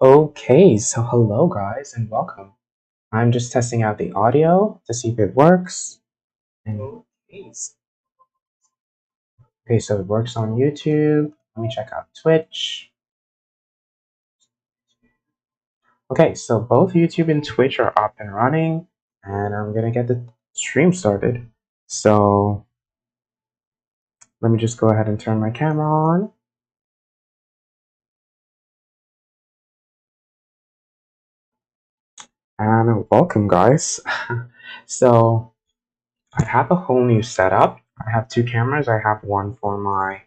Okay, so hello guys and welcome. I'm just testing out the audio to see if it works. And okay, so it works on YouTube. Let me check out Twitch. Okay, so both YouTube and Twitch are up and running, and I'm gonna get the stream started. So let me just go ahead and turn my camera on. And welcome guys. So I have a whole new setup. I have two cameras. I have one for my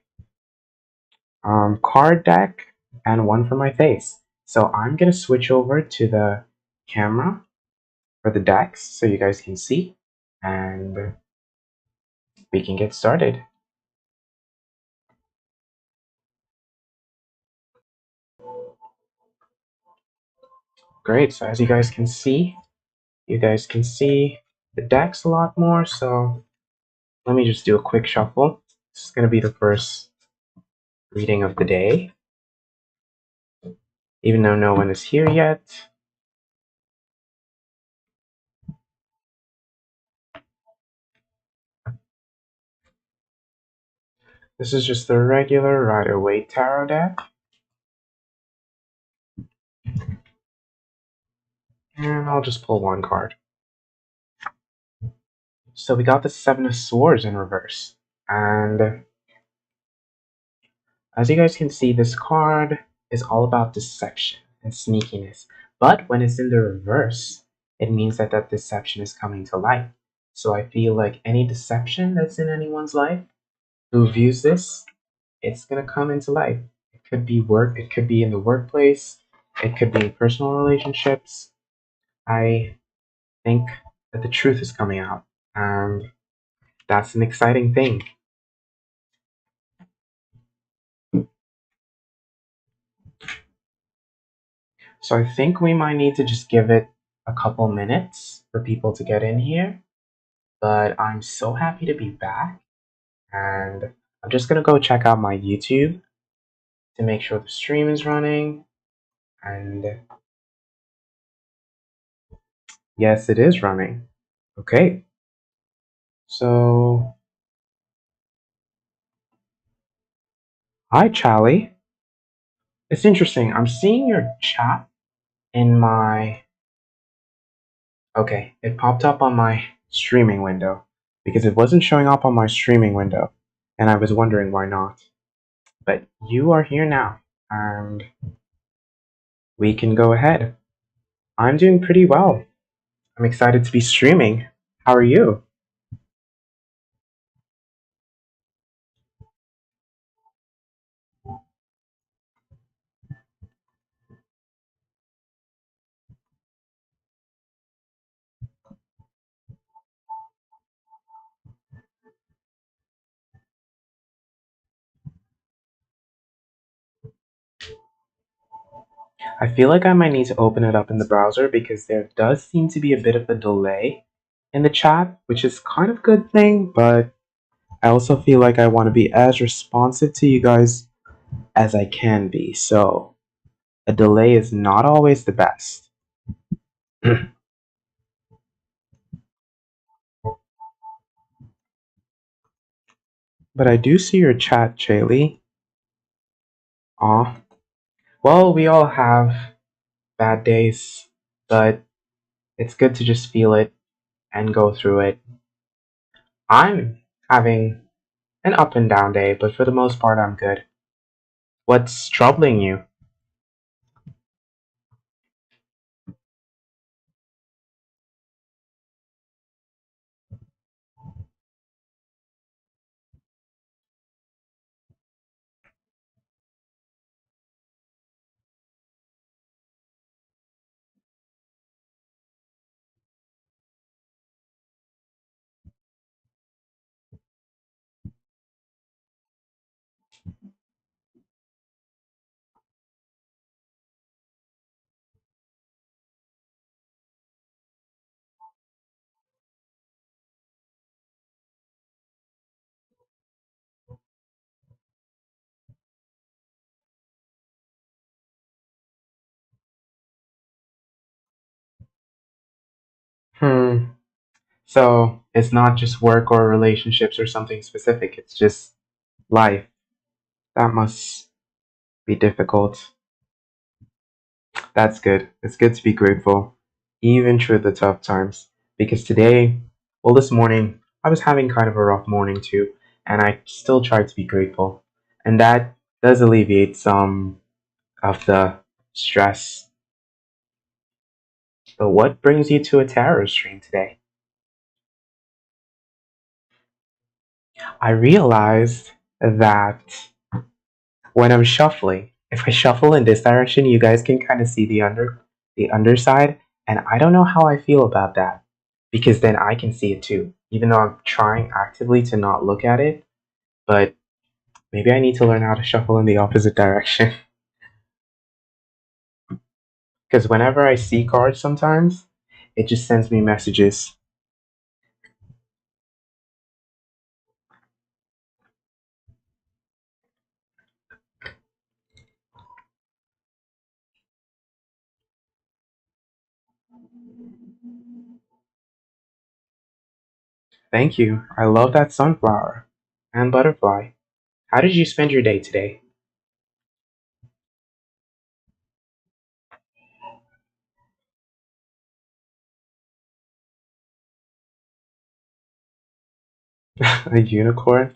card deck and one for my face. So I'm gonna switch over to the camera for the decks so you guys can see, and we can get started. Great, so as you guys can see the decks a lot more, so let me just do a quick shuffle. This is gonna be the first reading of the day, even though no one is here yet. This is just the regular Rider-Waite Tarot deck. And I'll just pull one card. So we got the Seven of Swords in reverse. And as you guys can see, this card is all about deception and sneakiness. But when it's in the reverse, it means that that deception is coming to light. So I feel like any deception that's in anyone's life who views this, it's going to come into light. It could be work, it could be in the workplace, it could be in personal relationships. I think that the truth is coming out, and that's an exciting thing. So I think we might need to just give it a couple minutes for people to get in here. But I'm so happy to be back, and I'm just gonna go check out my YouTube to make sure the stream is running. And yes, it is running. Okay, so hi, Charlie. It's interesting. I'm seeing your chat in my. Okay, it popped up on my streaming window because it wasn't showing up on my streaming window, and I was wondering why not. But you are here now, and we can go ahead. I'm doing pretty well. I'm excited to be streaming. How are you? I feel like I might need to open it up in the browser because there does seem to be a bit of a delay in the chat, which is kind of a good thing, but I also feel like I want to be as responsive to you guys as I can be. So a delay is not always the best. But I do see your chat, Jaylee. Aw. Well, we all have bad days, but it's good to just feel it and go through it. I'm having an up and down day, but for the most part, I'm good. What's troubling you? Hmm. So it's not just work or relationships or something specific, it's just life. That must be difficult. That's good. It's good to be grateful, even through the tough times. Because today, well, this morning, I was having kind of a rough morning too, and I still tried to be grateful. And that does alleviate some of the stress. But what brings you to a tarot stream today? I realized that when I'm shuffling, if I shuffle in this direction, you guys can kind of see the underside, and I don't know how I feel about that because then I can see it too, even though I'm trying actively to not look at it. But maybe I need to learn how to shuffle in the opposite direction because whenever I see cards, sometimes it just sends me messages. Thank you. I love that sunflower and butterfly. How did you spend your day today? A unicorn?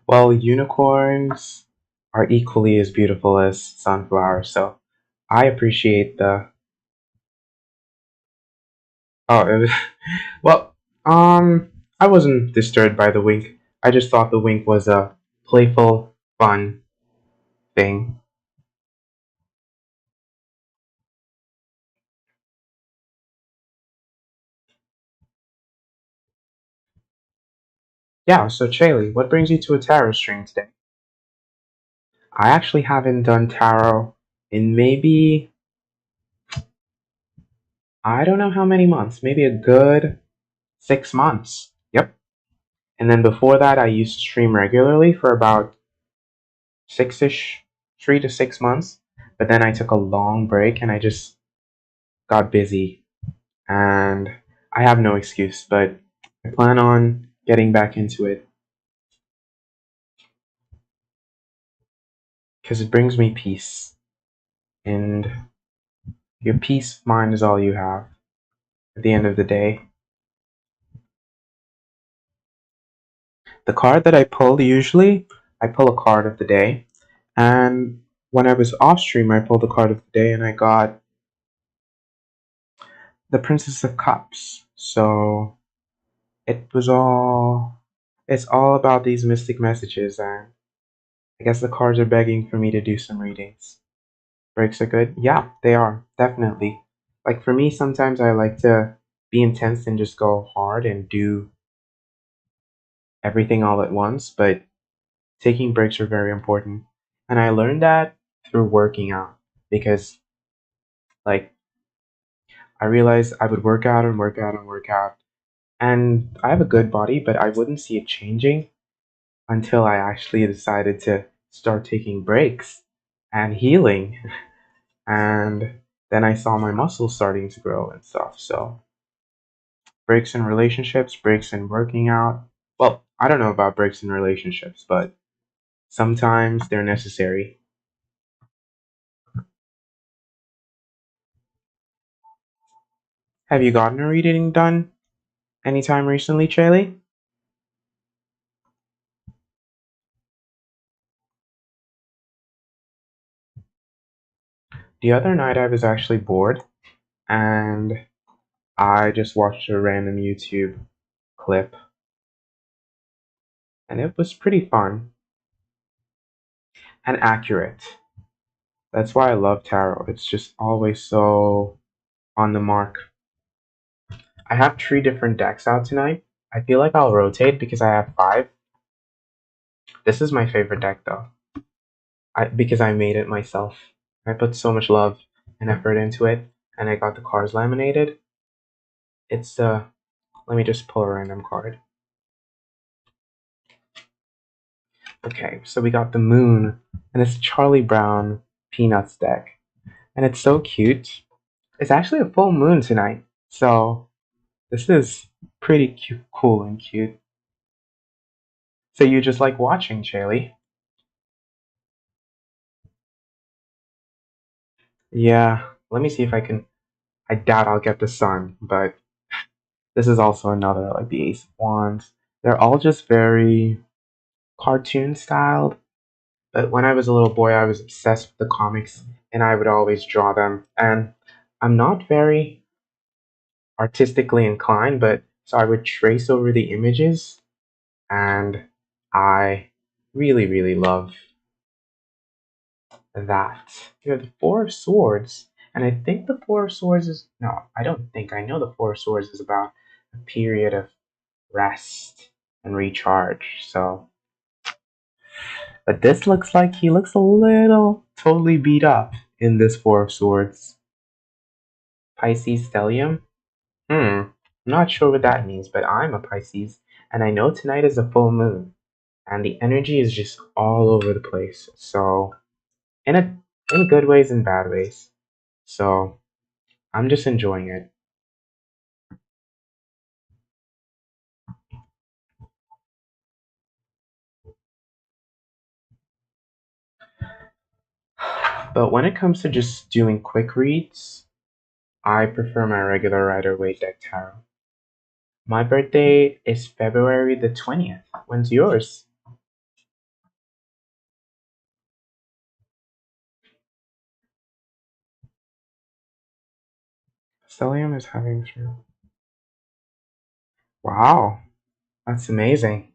Well, unicorns are equally as beautiful as sunflowers, so I appreciate the. Oh, it was. Well, I wasn't disturbed by the wink. I just thought the wink was a playful, fun thing. Yeah, so Chaley, what brings you to a tarot stream today? I actually haven't done tarot in maybe, I don't know how many months, maybe a good 6 months. Yep. And then before that, I used to stream regularly for about six ish, 3 to 6 months. But then I took a long break and I just got busy. And I have no excuse, but I plan on getting back into it because it brings me peace. And your peace of mind is all you have at the end of the day. The card that I pull usually, I pull a card of the day. And when I was off stream, I pulled a card of the day and I got the Princess of Cups. So it was all, it's all about these mystic messages. And I guess the cards are begging for me to do some readings. Breaks are good? Yeah, they are, definitely. Like for me, sometimes I like to be intense and just go hard and do everything all at once, but taking breaks are very important. And I learned that through working out because, like, I realized I would work out and work out and work out. And I have a good body, but I wouldn't see it changing until I actually decided to start taking breaks and healing. And then I saw my muscles starting to grow and stuff. So, breaks in relationships, breaks in working out. Well, I don't know about breaks in relationships, but sometimes they're necessary. Have you gotten a reading done anytime recently, Charlie? The other night I was actually bored and I just watched a random YouTube clip and it was pretty fun and accurate. That's why I love tarot. It's just always so on the mark. I have three different decks out tonight. I feel like I'll rotate because I have five. This is my favorite deck though. Because I made it myself. I put so much love and effort into it, and I got the cards laminated. It's let me just pull a random card. Okay, so we got the Moon, and it's Charlie Brown Peanuts deck, and it's so cute. It's actually a full moon tonight, so This is pretty cute, cool and cute. So you just like watching, Chaley? Yeah. Let me see if I can. I doubt I'll get the sun, but this is also another like the Ace of Wands. They're all just very cartoon styled. But when I was a little boy, I was obsessed with the comics, and I would always draw them. And I'm not very artistically inclined, but so I would trace over the images, and I really love that. You know, the Four of Swords, and I think the Four of Swords is no, I don't think I know the Four of Swords is about a period of rest and recharge. So, but this looks like he looks a little totally beat up in this Four of Swords. Pisces stellium. I'm not sure what that means, but I'm a Pisces, and I know tonight is a full moon, and the energy is just all over the place. So, in a in good ways and bad ways. So, I'm just enjoying it. But when it comes to just doing quick reads, I prefer my regular Rider Waite deck tarot. My birthday is February the 20th. When's yours? Stellium is having through. Wow, that's amazing.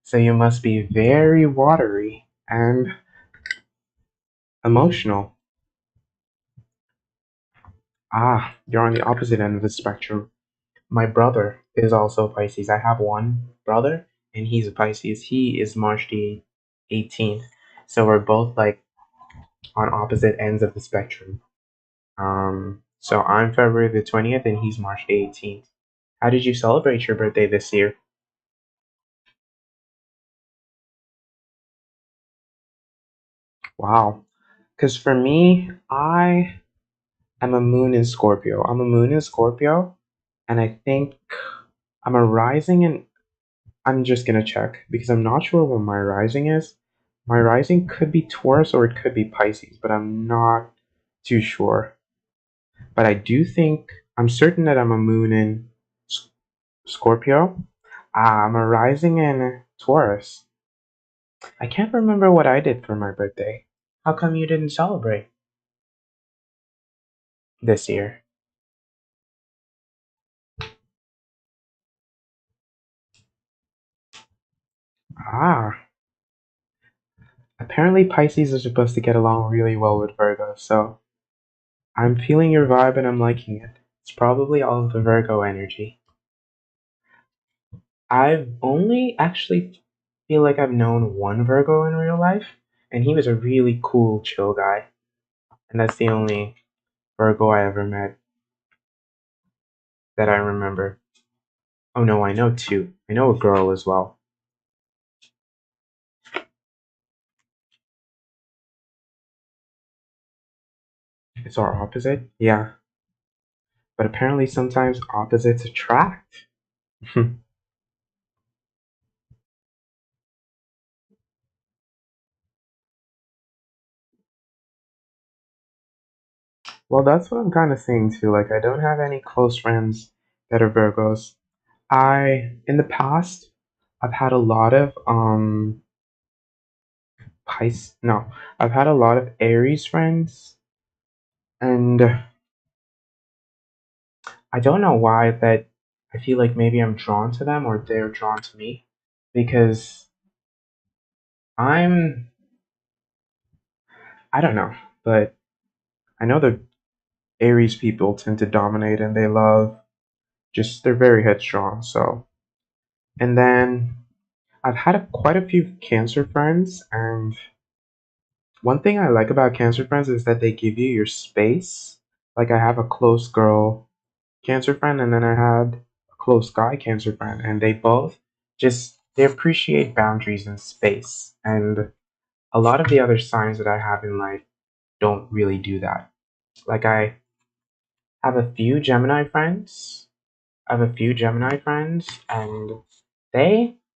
So you must be very watery and emotional. Ah, you're on the opposite end of the spectrum. My brother is also Pisces. I have one brother, and he's a Pisces. He is March the 18th. So we're both like on opposite ends of the spectrum. So I'm February the 20th, and he's March the 18th. How did you celebrate your birthday this year? Wow. Because for me, I am a moon in Scorpio. I'm a moon in Scorpio, and I think I'm a rising in. I'm just gonna check because I'm not sure what my rising is. My rising could be Taurus or it could be Pisces, but I'm not too sure. But I do think I'm certain that I'm a moon in Scorpio. I'm a rising in Taurus. I can't remember what I did for my birthday. How come you didn't celebrate this year? Ah, apparently Pisces are supposed to get along really well with Virgo, so I'm feeling your vibe and I'm liking it. It's probably all of the Virgo energy. I've only actually feel like I've known one Virgo in real life, and he was a really cool, chill guy. And that's the only Virgo I ever met that I remember. Oh no, I know two. I know a girl as well. It's our opposite? Yeah. But apparently sometimes opposites attract. Well, that's what I'm kind of saying too. Like, I don't have any close friends that are Virgos. In the past, I've had a lot of no, I've had a lot of Aries friends, and I don't know why, but I feel like maybe I'm drawn to them or they're drawn to me because I'm, I don't know, but I know the Aries people tend to dominate and they love just, they're very headstrong. So, and then I've had quite a few Cancer friends, and one thing I like about Cancer friends is that they give you your space. Like, I have a close girl Cancer friend, and then I had a close guy Cancer friend, and they both just they appreciate boundaries and space. And a lot of the other signs that I have in life don't really do that. Like, I have a few Gemini friends, I have a few Gemini friends, and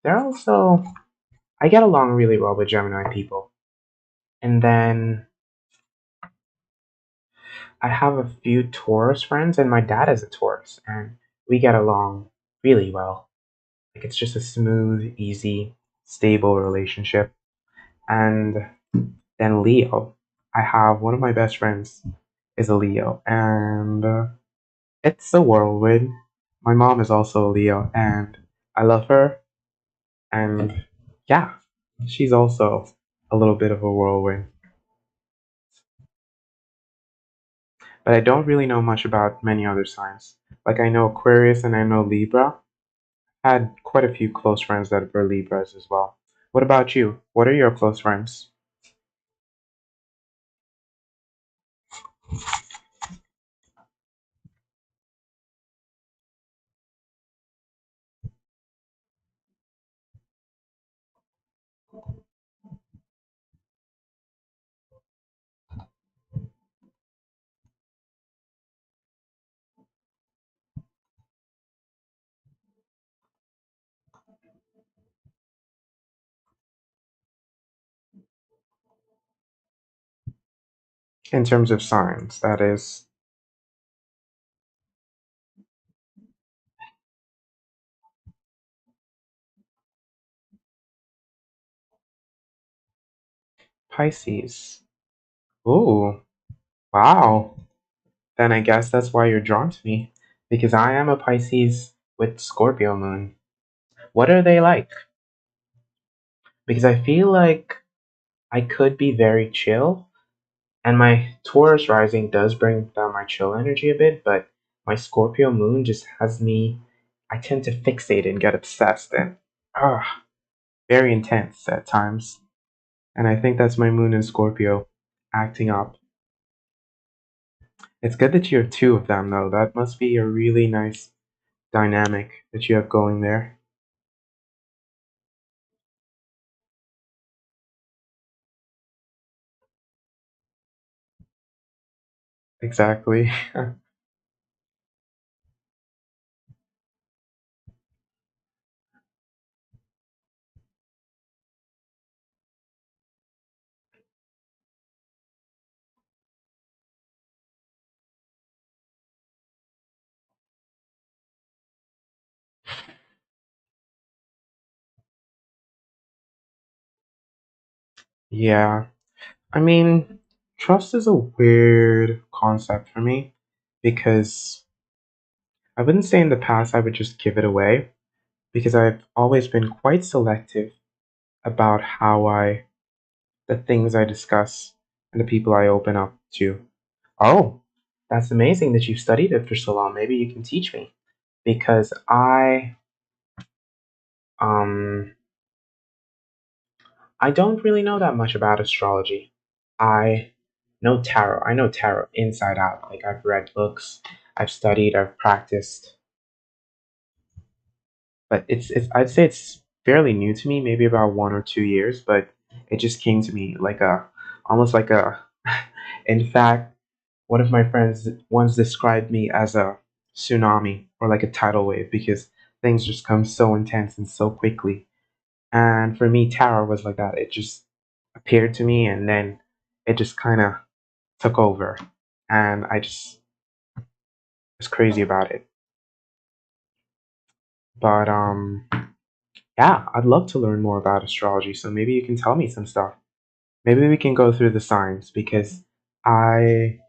they're also I get along really well with Gemini people. And then I have a few Taurus friends, and my dad is a Taurus, and we get along really well. Like it's just a smooth, easy, stable relationship. And then Leo, I have one of my best friends is a Leo, and it's a whirlwind. My mom is also a Leo, and I love her. And yeah, she's also a little bit of a whirlwind. But I don't really know much about many other signs. Like I know Aquarius and I know Libra. I had quite a few close friends that were Libras as well. What about you? What are your close friends? In terms of signs, that is Pisces. Ooh, wow. Then I guess that's why you're drawn to me. Because I am a Pisces with Scorpio moon. What are they like? Because I feel like I could be very chill, and my Taurus rising does bring down my chill energy a bit, but my Scorpio moon just has me. I tend to fixate and get obsessed and very intense at times. And I think that's my moon in Scorpio acting up. It's good that you have two of them, though. That must be a really nice dynamic that you have going there. Exactly. Yeah. I mean, trust is a weird concept for me because I wouldn't say in the past I would just give it away because I've always been quite selective about the things I discuss and the people I open up to. Oh, that's amazing that you've studied it for so long. Maybe you can teach me because um, I don't really know that much about astrology. I know tarot. I know tarot inside out. Like I've read books, I've studied, I've practiced, but it's I'd say it's fairly new to me, maybe about 1 or 2 years, but it just came to me like a almost like a in fact, one of my friends once described me as a tsunami or like a tidal wave because things just come so intense and so quickly. And for me, tarot was like that. It just appeared to me and then it just kind of took over. And I just was crazy about it. But yeah, I'd love to learn more about astrology. So maybe you can tell me some stuff. Maybe we can go through the signs because I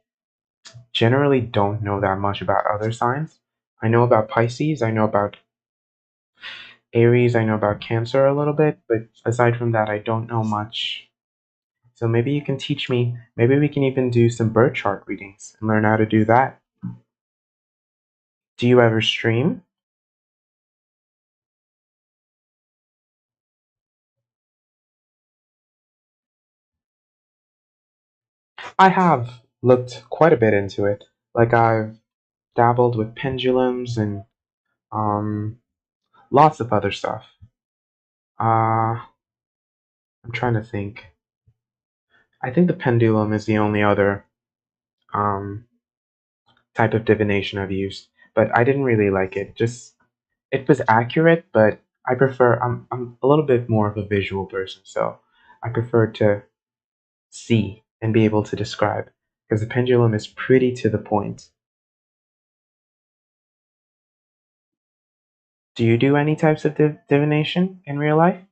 generally don't know that much about other signs. I know about Pisces, I know about Aries, I know about Cancer a little bit, but aside from that, I don't know much. So maybe you can teach me. Maybe we can even do some birth chart readings and learn how to do that. Do you ever stream? I have looked quite a bit into it. Like I've dabbled with pendulums and um, lots of other stuff. I'm trying to think. I think the pendulum is the only other um, type of divination I've used. but I didn't really like it. Just it was accurate, but I prefer. I'm a little bit more of a visual person, so I prefer to see and be able to describe because the pendulum is pretty to the point. Do you do any types of divination in real life?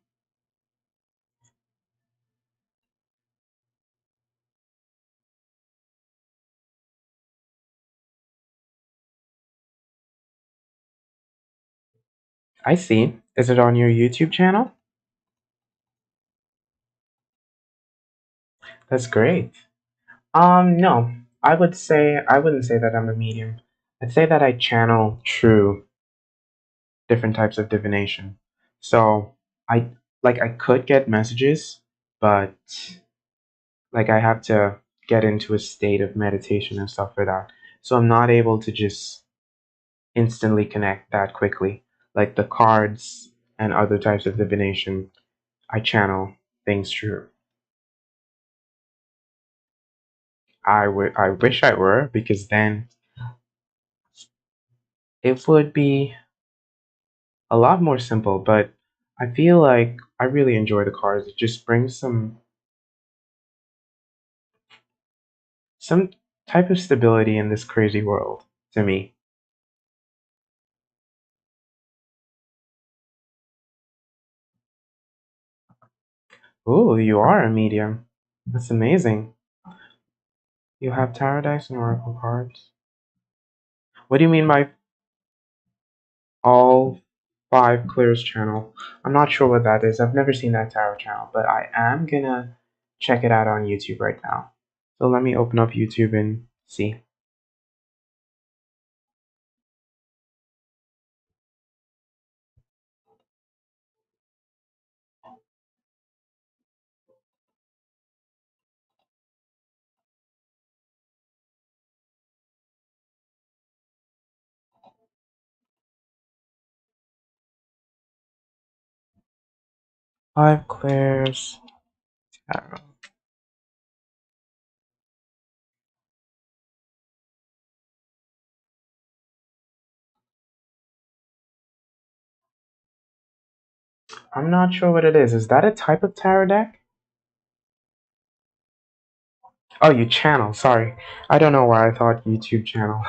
I see. Is it on your YouTube channel? That's great. No. I wouldn't say that I'm a medium. I'd say that I channel through different types of divination. So I I could get messages, but like I have to get into a state of meditation and stuff for that. So I'm not able to just instantly connect that quickly. Like the cards and other types of divination, I channel things through. I wish I were because then it would be a lot more simple, but I feel like I really enjoy the cards. It just brings some type of stability in this crazy world to me. Ooh, you are a medium. That's amazing. You have tarot dice and oracle cards. What do you mean by all five clears channel? I'm not sure what that is. I've never seen that tarot channel, but I am gonna check it out on YouTube right now. So let me open up YouTube and see. Five clears tarot. I'm not sure what it is. Is that a type of tarot deck? Oh, you channel. Sorry. I don't know why I thought YouTube channel.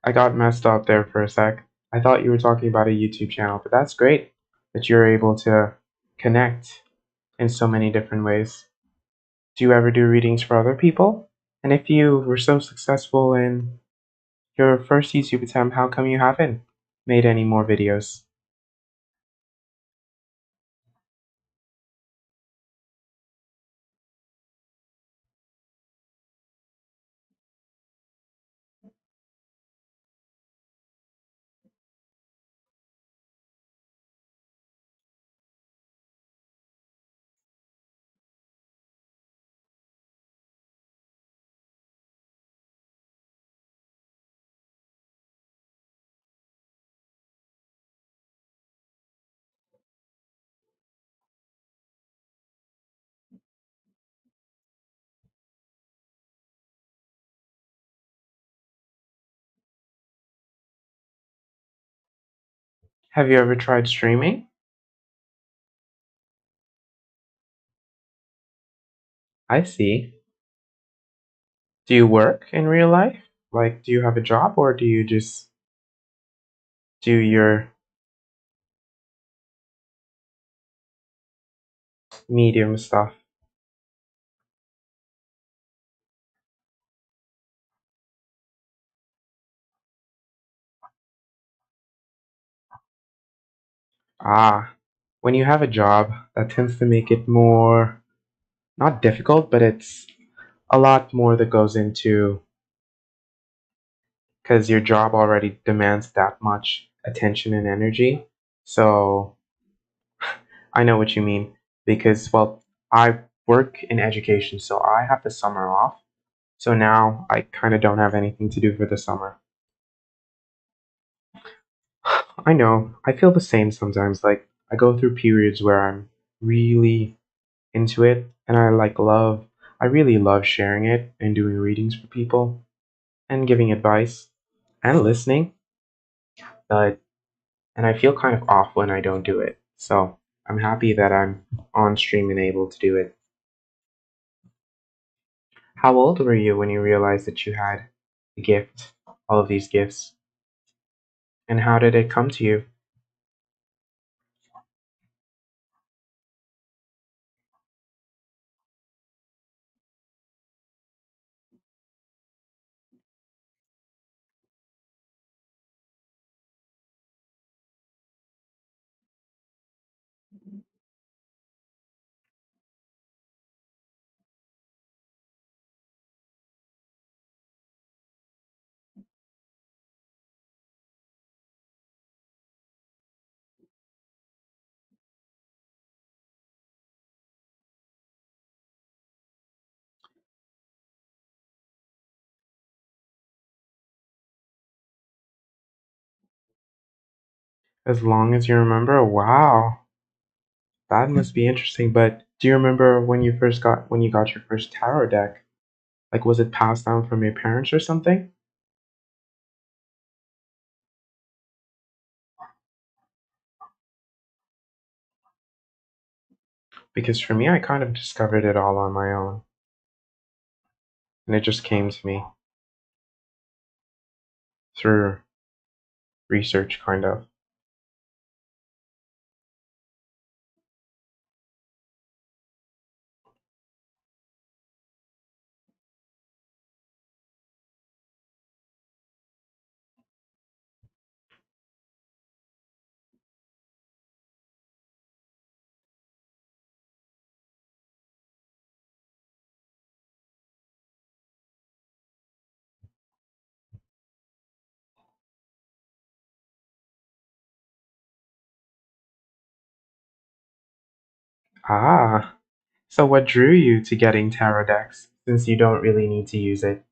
I got messed up there for a sec. I thought you were talking about a YouTube channel, but that's great that you're able to connect in so many different ways. Do you ever do readings for other people? And if you were so successful in your first YouTube attempt, how come you haven't made any more videos? Have you ever tried streaming? I see. Do you work in real life? Like, do you have a job or do you just do your medium stuff? Ah, when you have a job, that tends to make it more, not difficult, but it's a lot more that goes into because your job already demands that much attention and energy. So I know what you mean because, well, I work in education, so I have the summer off. So now I kind of don't have anything to do for the summer. I know, I feel the same sometimes. Like, I go through periods where I'm really into it and I like love I really love sharing it and doing readings for people and giving advice and listening, but and I feel kind of off when I don't do it. So I'm happy that I'm on stream and able to do it. How old were you when you realized that you had the gift, all of these gifts? And how did it come to you? As long as you remember? Wow, that must be interesting. But do you remember when you got your first tarot deck? Like, was it passed down from your parents or something? Because for me, I kind of discovered it all on my own, and it just came to me through research, kind of. Ah, so what drew you to getting tarot decks since you don't really need to use it?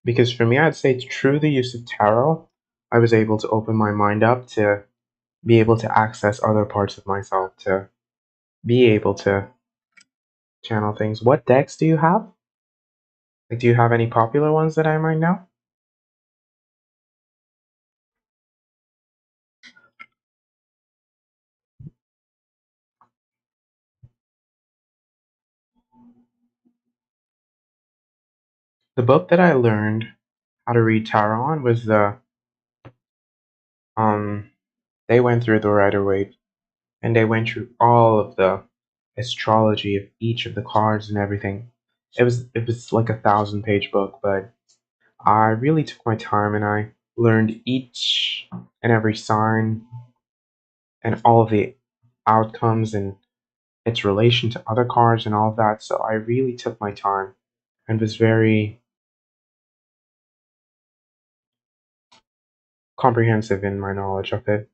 Because for me, I'd say through the use of tarot, I was able to open my mind up to be able to access other parts of myself, to be able to channel things. What decks do you have? Like, do you have any popular ones that I might know? The book that I learned how to read tarot on was um they went through the Rider Waite and they went through all of the astrology of each of the cards and everything. It was like 1,000-page book, but I really took my time and I learned each and every sign and all of the outcomes and its relation to other cards and all of that. So I really took my time and was very comprehensive in my knowledge of it.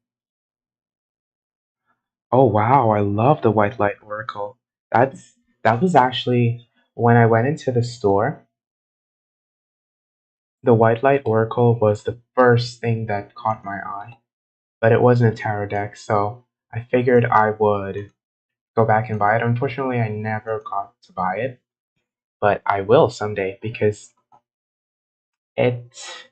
Oh wow, I love the White Light Oracle. That was actually when I went into the store, the White Light Oracle was the first thing that caught my eye. But it wasn't a tarot deck, so I figured I would go back and buy it. Unfortunately, I never got to buy it, but I will someday because it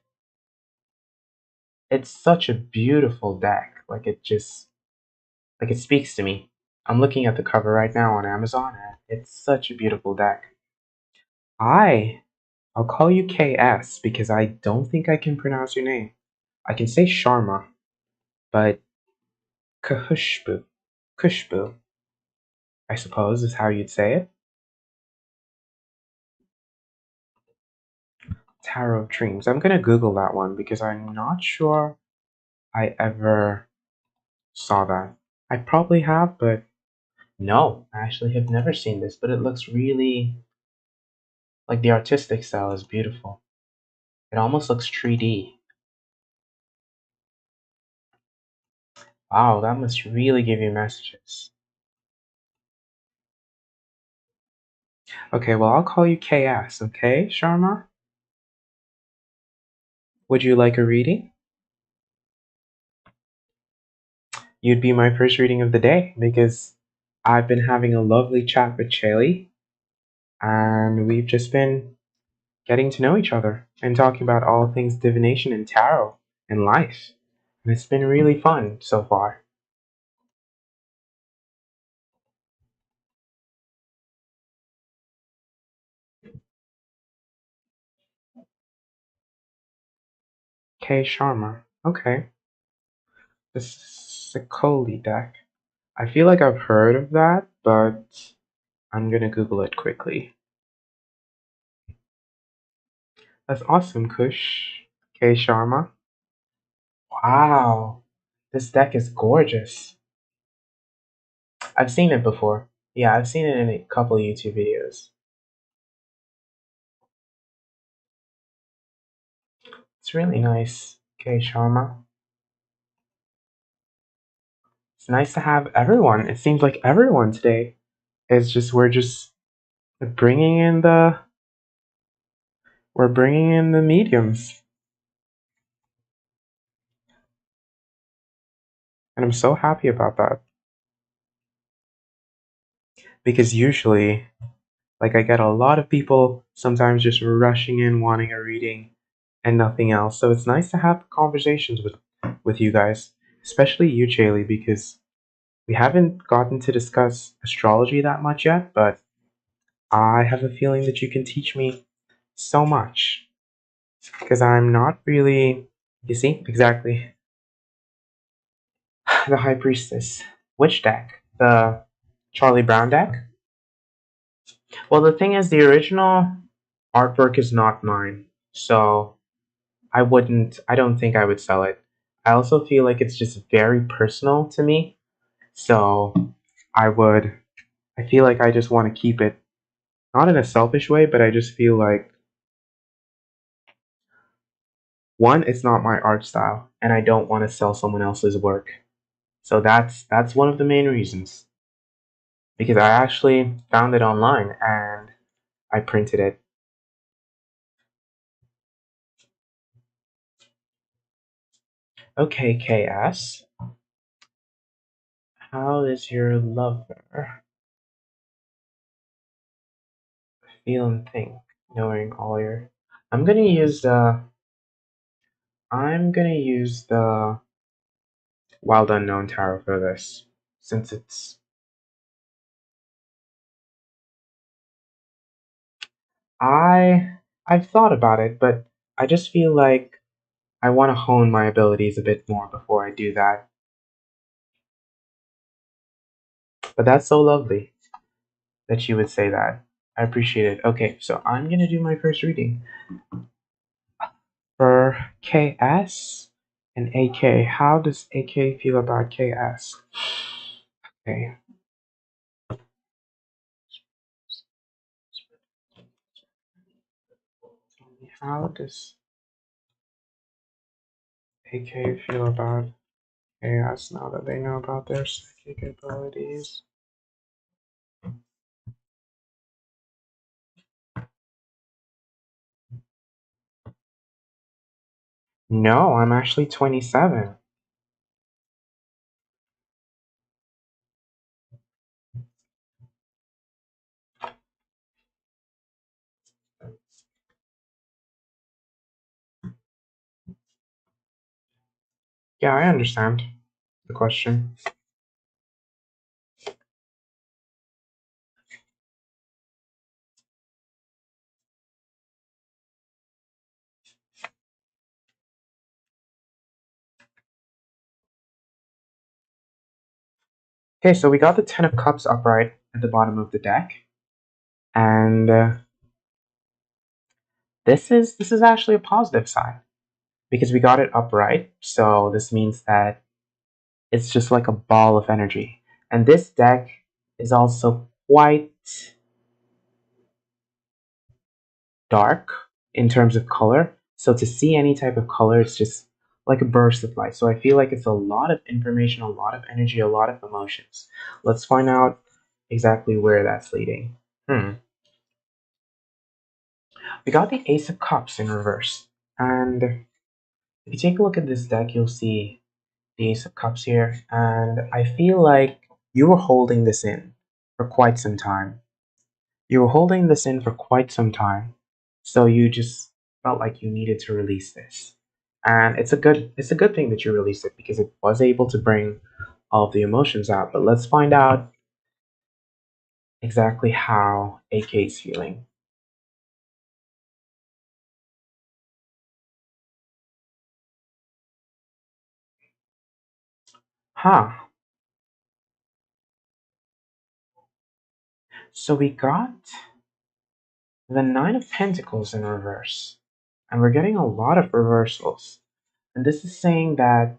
it's such a beautiful deck. Like it speaks to me. I'm looking at the cover right now on Amazon and it's such a beautiful deck. I I'll call you KS because I don't think I can pronounce your name. I can say Sharma, but Kahushbu. Kushbu, I suppose is how you'd say it. Tarot of Dreams. I'm gonna Google that one because I'm not sure I ever saw that. I probably have, but no, I actually have never seen this, but it looks really like the artistic style is beautiful. It almost looks 3D. Wow, that must really give you messages. Okay, well, I'll call you KS, okay, Sharma? Would you like a reading? You'd be my first reading of the day because I've been having a lovely chat with Chaley and we've just been getting to know each other and talking about all things divination and tarot and life. And it's been really fun so far. K Sharma. Okay. The Sikoli deck. I feel like I've heard of that, but I'm gonna Google it quickly. That's awesome, Kush. K Sharma. Wow. This deck is gorgeous. I've seen it before. Yeah, I've seen it in a couple YouTube videos. It's really nice. K Sharma. It's nice to have everyone. It seems like everyone today is just we're just bringing in the we're bringing in the mediums, and I'm so happy about that because usually, like I get a lot of people sometimes just rushing in wanting a reading and nothing else. So it's nice to have conversations with you guys, especially you, Jaylee, because we haven't gotten to discuss astrology that much yet, but I have a feeling that you can teach me so much because I'm not really, you see, exactly. The High Priestess. Which deck? The Charlie Brown deck? Well, the thing is, the original artwork is not mine, so I don't think I would sell it. I also feel like it's just very personal to me, so I would, I feel like I just want to keep it, not in a selfish way, but I just feel like, one, it's not my art style, and I don't want to sell someone else's work. So that's one of the main reasons. Because I actually found it online and I printed it. Okay, KS. How is your lover feel and think, knowing all your I'm gonna use the Wild Unknown Tarot for this. Since it's I've thought about it, but I just feel like I want to hone my abilities a bit more before I do that. But that's so lovely that you would say that. I appreciate it. Okay, so I'm gonna do my first reading. For KS and AK, how does AK feel about KS? Okay, how does AK feel about KS now that they know about their psychic abilities? No, I'm actually 27. Yeah, I understand the question. Okay, so we got the Ten of Cups upright at the bottom of the deck, and this is actually a positive sign because we got it upright. So this means that it's just like a ball of energy. And this deck is also quite dark in terms of color. So to see any type of color, it's just like a burst of light. So I feel like it's a lot of information, a lot of energy, a lot of emotions. Let's find out exactly where that's leading. We got the Ace of Cups in reverse. And If you take a look at this deck, you'll see the Ace of Cups here, and I feel like you were holding this in for quite some time. You were holding this in for quite some time, so you just felt like you needed to release this. And it's a good thing that you released it because it was able to bring all of the emotions out. But let's find out exactly how AK is feeling. Huh. So we got the Nine of Pentacles in reverse. And we're getting a lot of reversals. And this is saying that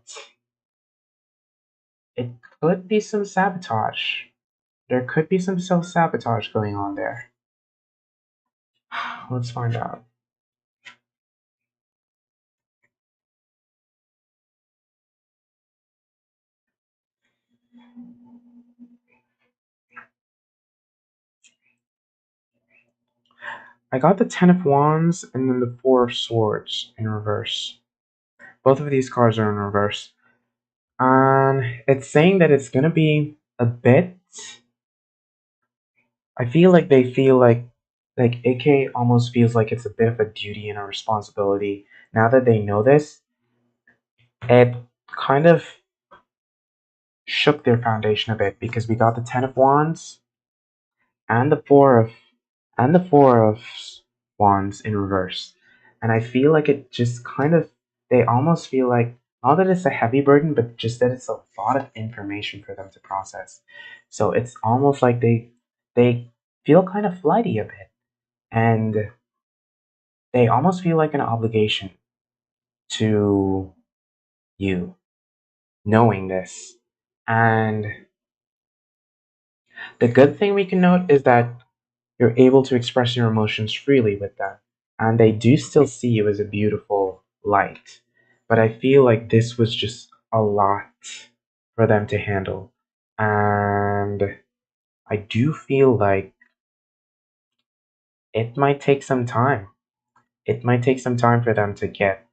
it could be some sabotage. There could be some self sabotage going on there. Let's find out. I got the Ten of Wands and then the Four of Swords in reverse. Both of these cards are in reverse. And it's saying that it's gonna be a bit. I feel like they feel like AK almost feels like it's a bit of a duty and a responsibility. Now that they know this, it kind of shook their foundation a bit because we got the Ten of Wands and the Four of Wands in reverse. And I feel like it just kind of they almost feel like not that it's a heavy burden, but just that it's a lot of information for them to process. So it's almost like they feel kind of flighty a bit. And they almost feel like an obligation to you knowing this. And the good thing we can note is that you're able to express your emotions freely with them. And they do still see you as a beautiful light. But I feel like this was just a lot for them to handle. And I do feel like it might take some time. It might take some time for them to get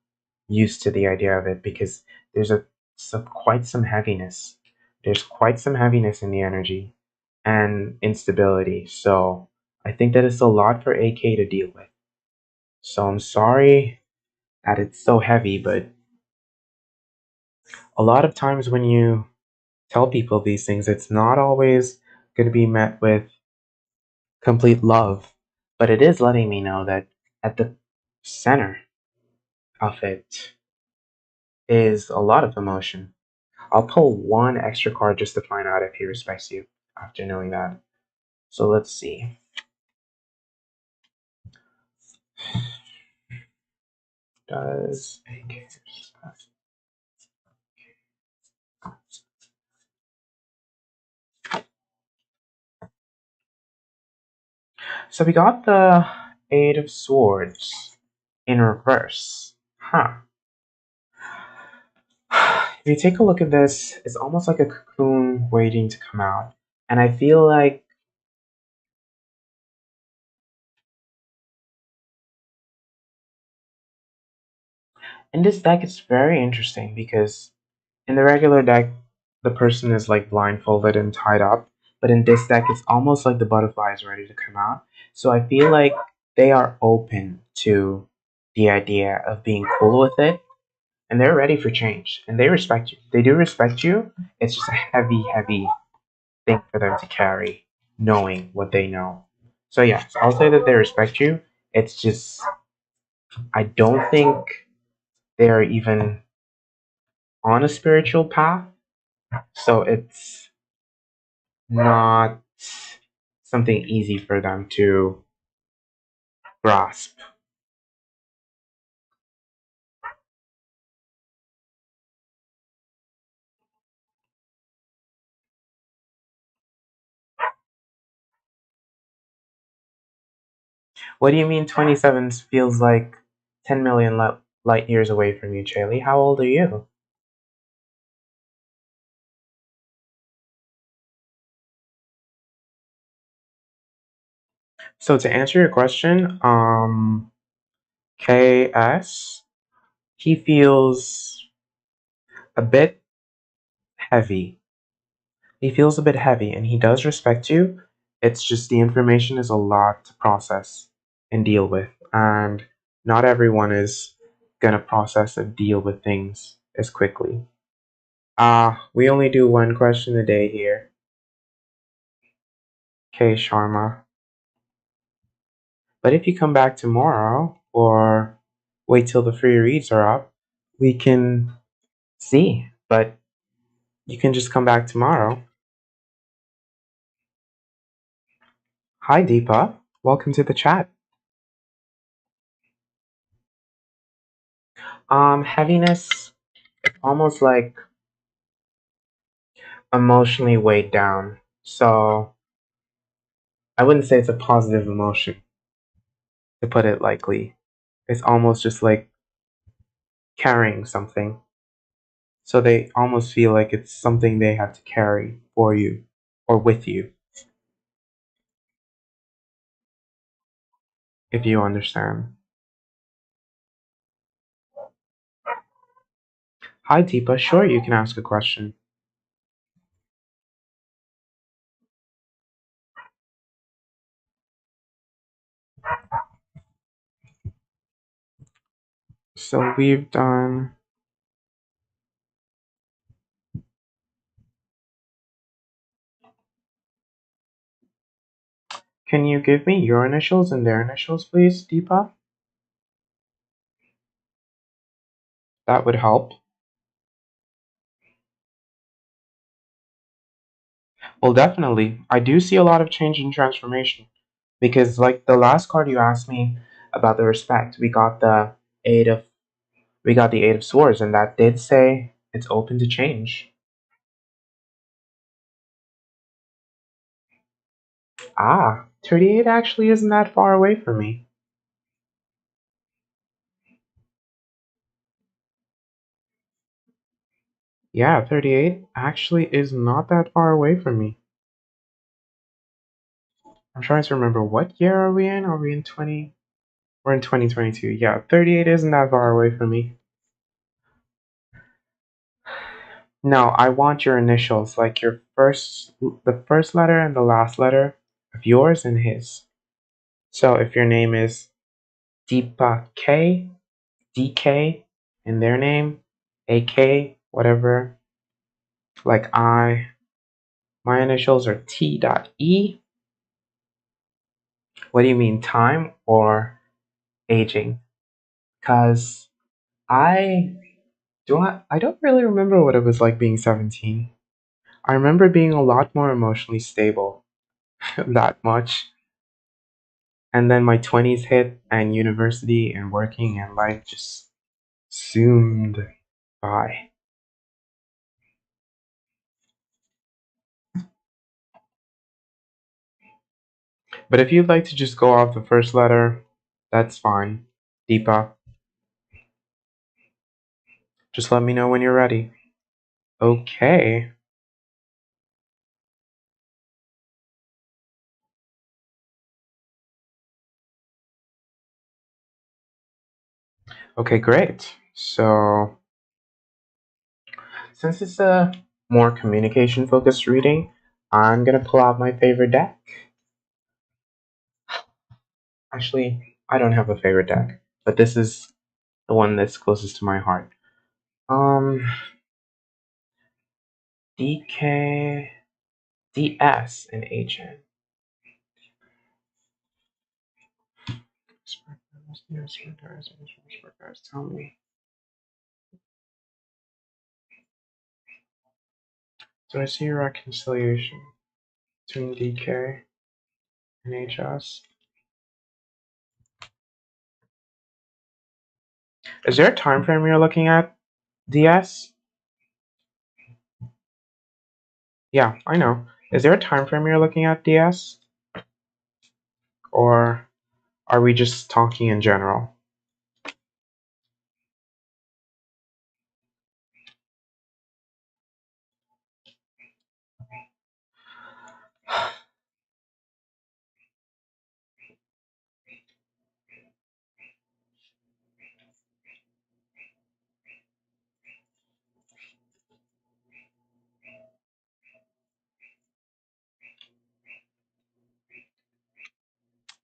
used to the idea of it because there's quite some heaviness. There's quite some heaviness in the energy and instability. So I think that it's a lot for AK to deal with. So I'm sorry that it's so heavy, but a lot of times when you tell people these things, it's not always going to be met with complete love, but it is letting me know that at the center of it is a lot of emotion. I'll pull one extra card just to find out if he respects you after knowing that. So let's see. Does AK respect? So we got the Eight of Swords in reverse. Huh. If you take a look at this, it's almost like a cocoon waiting to come out. And I feel like in this deck, it's very interesting because in the regular deck, the person is like blindfolded and tied up. But in this deck, it's almost like the butterfly is ready to come out. So I feel like they are open to the idea of being cool with it and they're ready for change and they respect you. They do respect you. It's just a heavy, heavy thing for them to carry, knowing what they know. So yeah, so I'll say that they respect you. It's just I don't think they're even on a spiritual path, so it's not something easy for them to grasp. What do you mean 27 feels like 10 million light years away from you, Chaley? How old are you? So to answer your question, KS, he feels a bit heavy. He feels a bit heavy and he does respect you. It's just the information is a lot to process and deal with. And not everyone is gonna process and deal with things as quickly. We only do one question a day here. Okay, Sharma. But if you come back tomorrow or wait till the free reads are up, we can see. But you can just come back tomorrow. Hi, Deepa. Welcome to the chat. Heaviness, almost like emotionally weighed down. So I wouldn't say it's a positive emotion, to put it lightly. It's almost just like carrying something. So they almost feel like it's something they have to carry for you or with you, if you understand. Hi, Deepa. Sure, you can ask a question. So we've done. Can you give me your initials and their initials, please, Deepa? That would help. Well, definitely. I do see a lot of change and transformation. Because, like the last card you asked me about the respect, eight of we got the eight of swords, and that did say it's open to change. Ah, 38 actually isn't that far away from me. Yeah, 38 actually is not that far away from me. I'm trying to remember what year are we in? Are we in 20? We're in 2022. Yeah, 38 isn't that far away from me. No, I want your initials, like the first letter and the last letter of yours and his. So if your name is Deepa K, DK in their name, AK, whatever, like my initials are T.E. What do you mean, time or aging? Because I I don't really remember what it was like being 17. I remember being a lot more emotionally stable, that much. And then my 20s hit, and university and working and life just zoomed by. But if you'd like to just go off the first letter, that's fine. Deepa, just let me know when you're ready. Okay. Okay, great. So, since it's a more communication focused reading, I'm gonna pull out my favorite deck. Actually, I don't have a favorite deck, but this is the one that's closest to my heart. Um, DK, DS, and HN. Tell me. Do I see a reconciliation between DK and HS? Is there a time frame you're looking at, DS? Yeah, I know. Is there a time frame you're looking at, DS? Or are we just talking in general?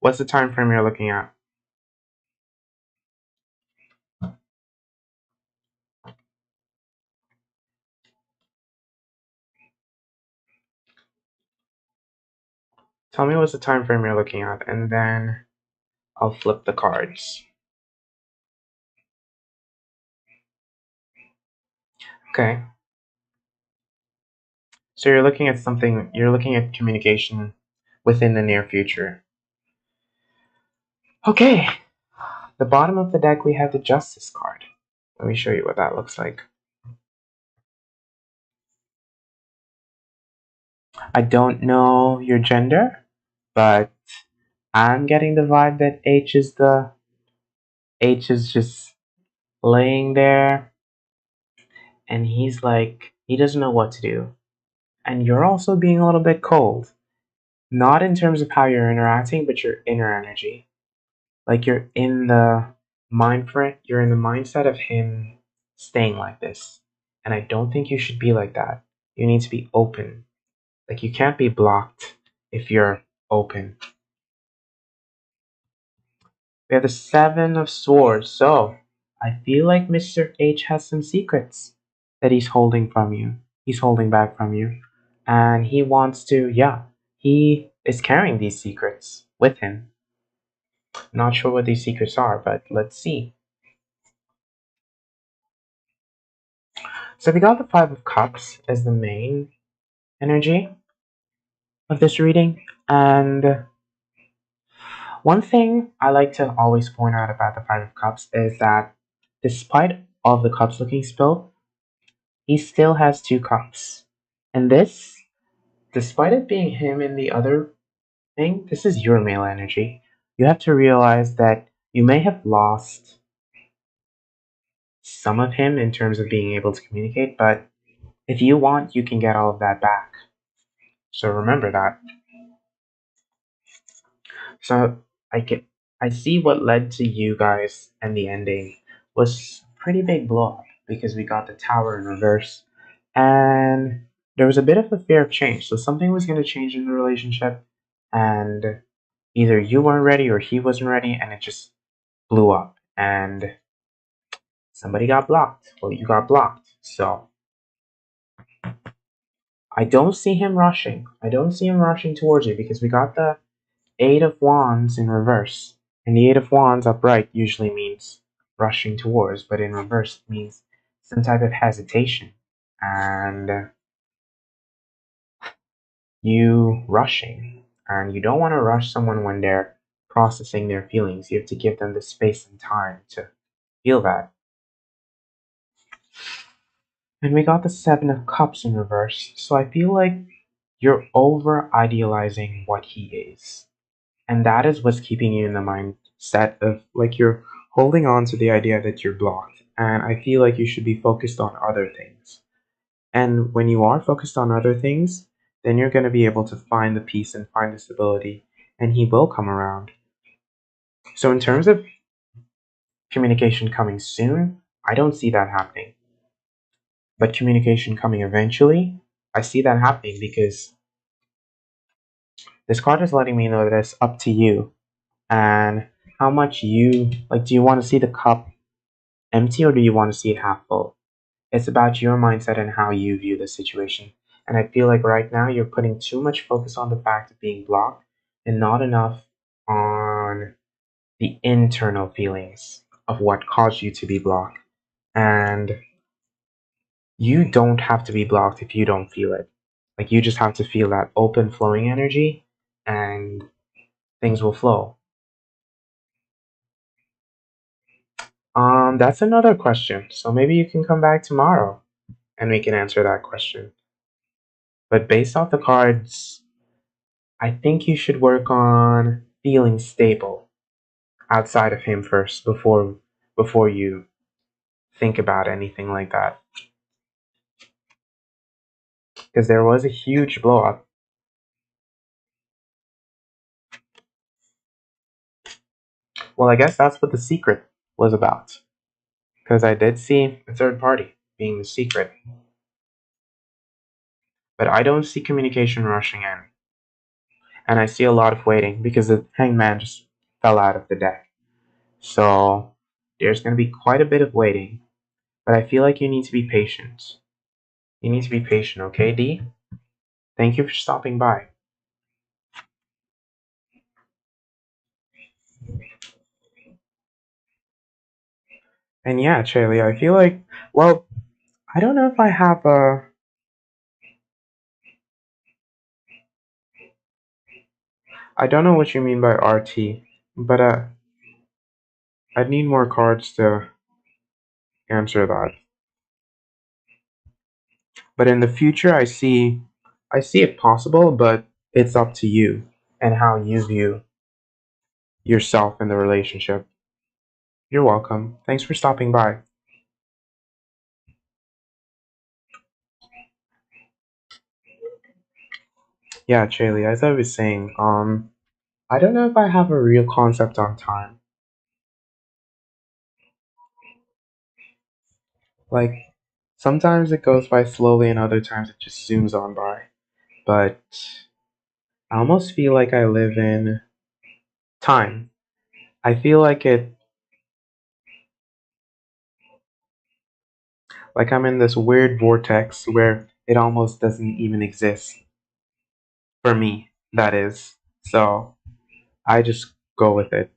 What's the time frame you're looking at? Tell me what's the time frame you're looking at, and then I'll flip the cards. Okay. So you're looking at something, you're looking at communication within the near future. Okay. The bottom of the deck, we have the Justice card. Let me show you what that looks like. I don't know your gender, but I'm getting the vibe that H is just laying there and he's like he doesn't know what to do. And you're also being a little bit cold. Not in terms of how you're interacting, but your inner energy. Like you're in the you're in the mindset of him staying like this. And I don't think you should be like that. You need to be open. Like you can't be blocked if you're open. We have the Seven of Swords, so I feel like Mr. H has some secrets that he's holding from you. He's holding back from you. And he wants to, yeah, he is carrying these secrets with him. Not sure what these secrets are, but let's see. So we got the Five of Cups as the main energy of this reading. And one thing I like to always point out about the Five of Cups is that despite all of the cups looking spilled, he still has two cups. And this, despite it being him in the other thing, this is your male energy. You have to realize that you may have lost some of him in terms of being able to communicate, but if you want, you can get all of that back. So remember that. So I see what led to you guys and the ending was a pretty big blow up because we got the tower in reverse and there was a bit of a fear of change. So something was going to change in the relationship and either you weren't ready or he wasn't ready and it just blew up and somebody got blocked. Well, you got blocked. So I don't see him rushing. I don't see him rushing towards you because we got the Eight of Wands in reverse. And the Eight of Wands upright usually means rushing towards, but in reverse it means some type of hesitation. And you rushing. And you don't want to rush someone when they're processing their feelings. You have to give them the space and time to feel that. And we got the Seven of Cups in reverse. So I feel like you're over idealizing what he is. And that is what's keeping you in the mindset of like you're holding on to the idea that you're blocked. And I feel like you should be focused on other things. And when you are focused on other things, then you're going to be able to find the peace and find the stability, and he will come around. So, in terms of communication coming soon, I don't see that happening. But communication coming eventually, I see that happening because this card is letting me know that it's up to you and how much you like. Do you want to see the cup empty or do you want to see it half full? It's about your mindset and how you view the situation. And I feel like right now you're putting too much focus on the fact of being blocked and not enough on the internal feelings of what caused you to be blocked. And you don't have to be blocked if you don't feel it. Like you just have to feel that open flowing energy and things will flow. That's another question. So maybe you can come back tomorrow and we can answer that question. But based off the cards, I think you should work on feeling stable outside of him first before you think about anything like that. Because there was a huge blow up. Well, I guess that's what the secret was about. Because I did see a third party being the secret. But I don't see communication rushing in. and I see a lot of waiting because the hangman just fell out of the deck. So there's going to be quite a bit of waiting, but I feel like you need to be patient. You need to be patient, okay, D? Thank you for stopping by. And yeah, Charlie, I feel like, well, I don't know if I have a. I don't know what you mean by RT, but I'd need more cards to answer that. But in the future, I see it possible, but it's up to you and how you view yourself in the relationship. You're welcome. Thanks for stopping by. Yeah, Charlie, as I was saying, I don't know if I have a real concept on time. Like, sometimes it goes by slowly and other times it just zooms on by. But I almost feel like I live in time. I feel like I'm in this weird vortex where it almost doesn't even exist. For me, that is. So I just go with it.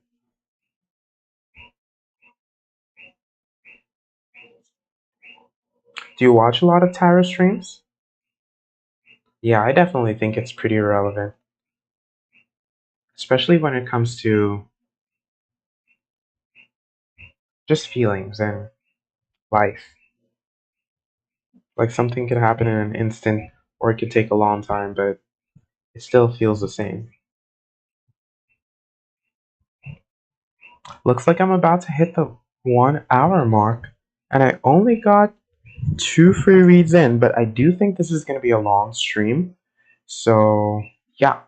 Do you watch a lot of tarot streams? Yeah, I definitely think it's pretty relevant, especially when it comes to just feelings and life. Like something could happen in an instant, or it could take a long time, but it still feels the same. Looks like I'm about to hit the 1 hour mark, and I only got two free reads in, but I do think this is going to be a long stream. So, yeah.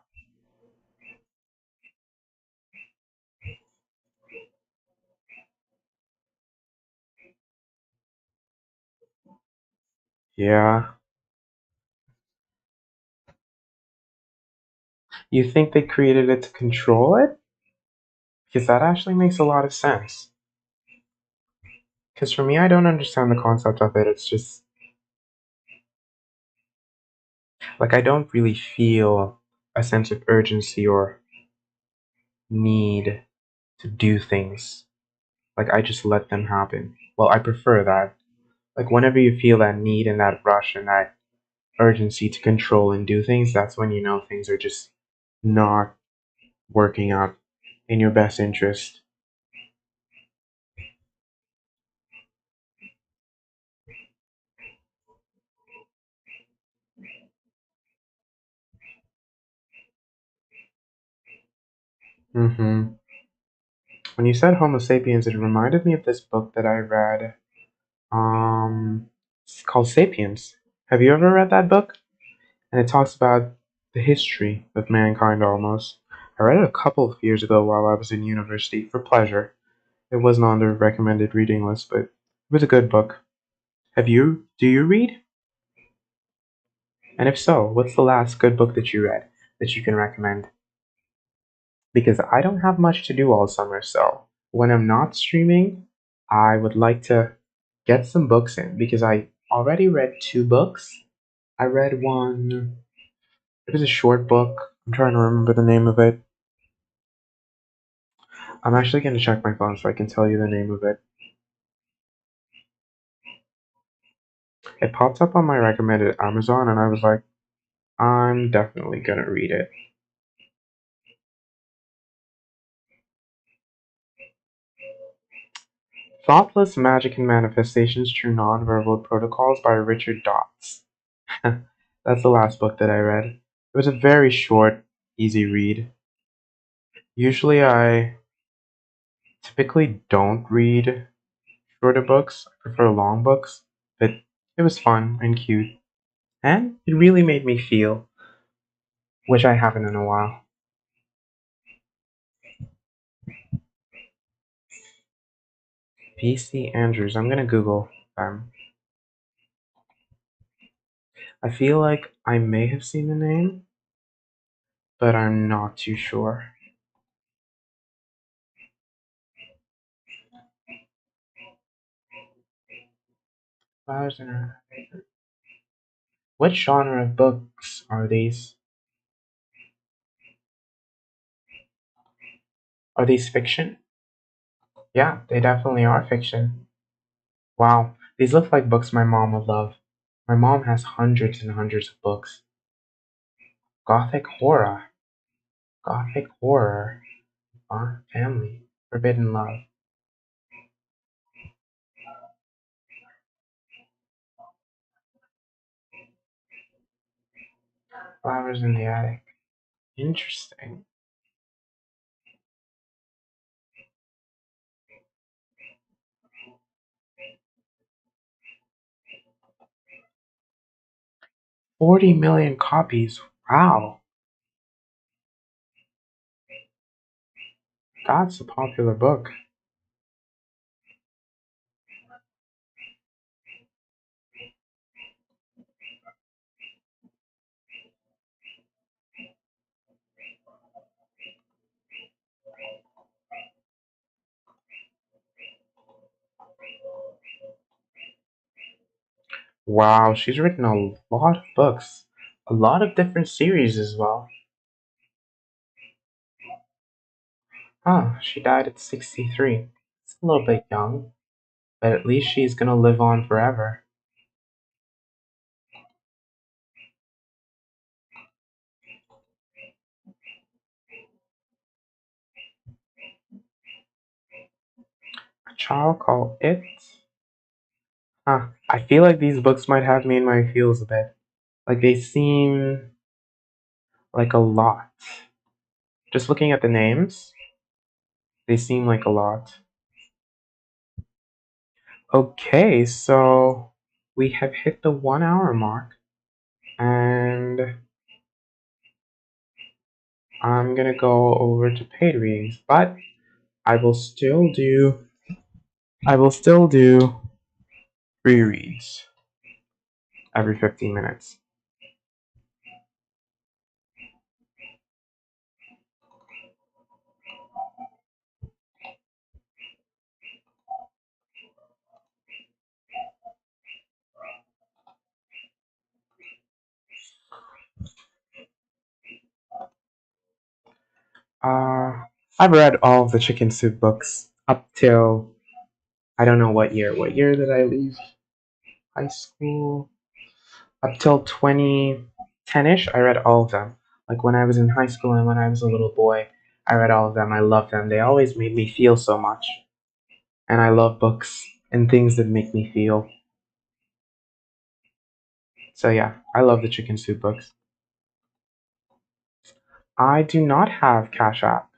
Yeah. You think they created it to control it? Because that actually makes a lot of sense. Because for me, I don't understand the concept of it. It's just like I don't really feel a sense of urgency or need to do things. Like I just let them happen. Well, I prefer that. Like whenever you feel that need and that rush and that urgency to control and do things, that's when you know things are just not working out in your best interest. hmm When you said Homo sapiens, it reminded me of this book that I read. It's called Sapiens. Have you ever read that book? And it talks about the history of mankind almost. I read it a couple of years ago while I was in university for pleasure. It wasn't on the recommended reading list, but it was a good book. Do you read? And if so, what's the last good book that you read that you can recommend? Because I don't have much to do all summer, so when I'm not streaming, I would like to get some books in because I already read two books. I read one, it was a short book. I'm trying to remember the name of it. I'm actually going to check my phone so I can tell you the name of it. It popped up on my recommended Amazon, and I was like, I'm definitely going to read it. Thoughtless Magic and Manifestations Through Nonverbal Protocols by Richard Dotts. That's the last book that I read. It was a very short, easy read. Usually, I typically don't read shorter books. I prefer long books, but it was fun and cute. And it really made me feel, which I haven't in a while. PC Andrews, I'm gonna Google them. I feel like I may have seen the name. but I'm not too sure. Flowers in her. What genre of books are these? Are these fiction? Yeah, they definitely are fiction. Wow, these look like books my mom would love. My mom has hundreds and hundreds of books. Gothic horror. Gothic horror. Family. Forbidden love. Flowers in the attic. Interesting. 40 million copies. Wow, that's a popular book. Wow, she's written a lot of books. A lot of different series as well. Huh, she died at 63. It's a little bit young, but at least she's gonna live on forever. A child called It? Huh, I feel like these books might have me in my feels a bit. Like they seem like a lot. Just looking at the names, they seem like a lot. Okay, so we have hit the 1 hour mark, and I'm gonna go over to paid readings, but I will still do I will still do free reads every 15 minutes. Uh, I've read all of the Chicken Soup books up till I don't know what year. What year did I leave high school? Up till 2010ish, I read all of them. Like when I was in high school and when I was a little boy, I read all of them. I loved them. They always made me feel so much. And I love books and things that make me feel. So yeah, I love the Chicken Soup books. I do not have Cash App.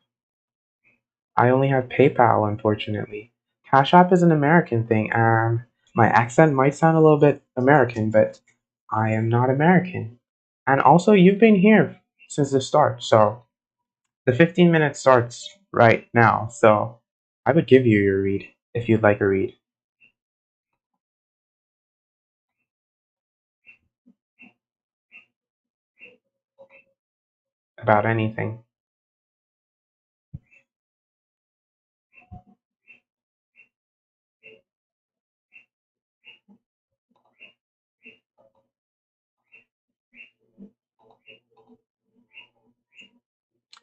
I only have PayPal, unfortunately. Cash App is an American thing. My accent might sound a little bit American, but I am not American. And also, you've been here since the start, so the 15 minutes starts right now. So I would give you your read if you'd like a read about anything.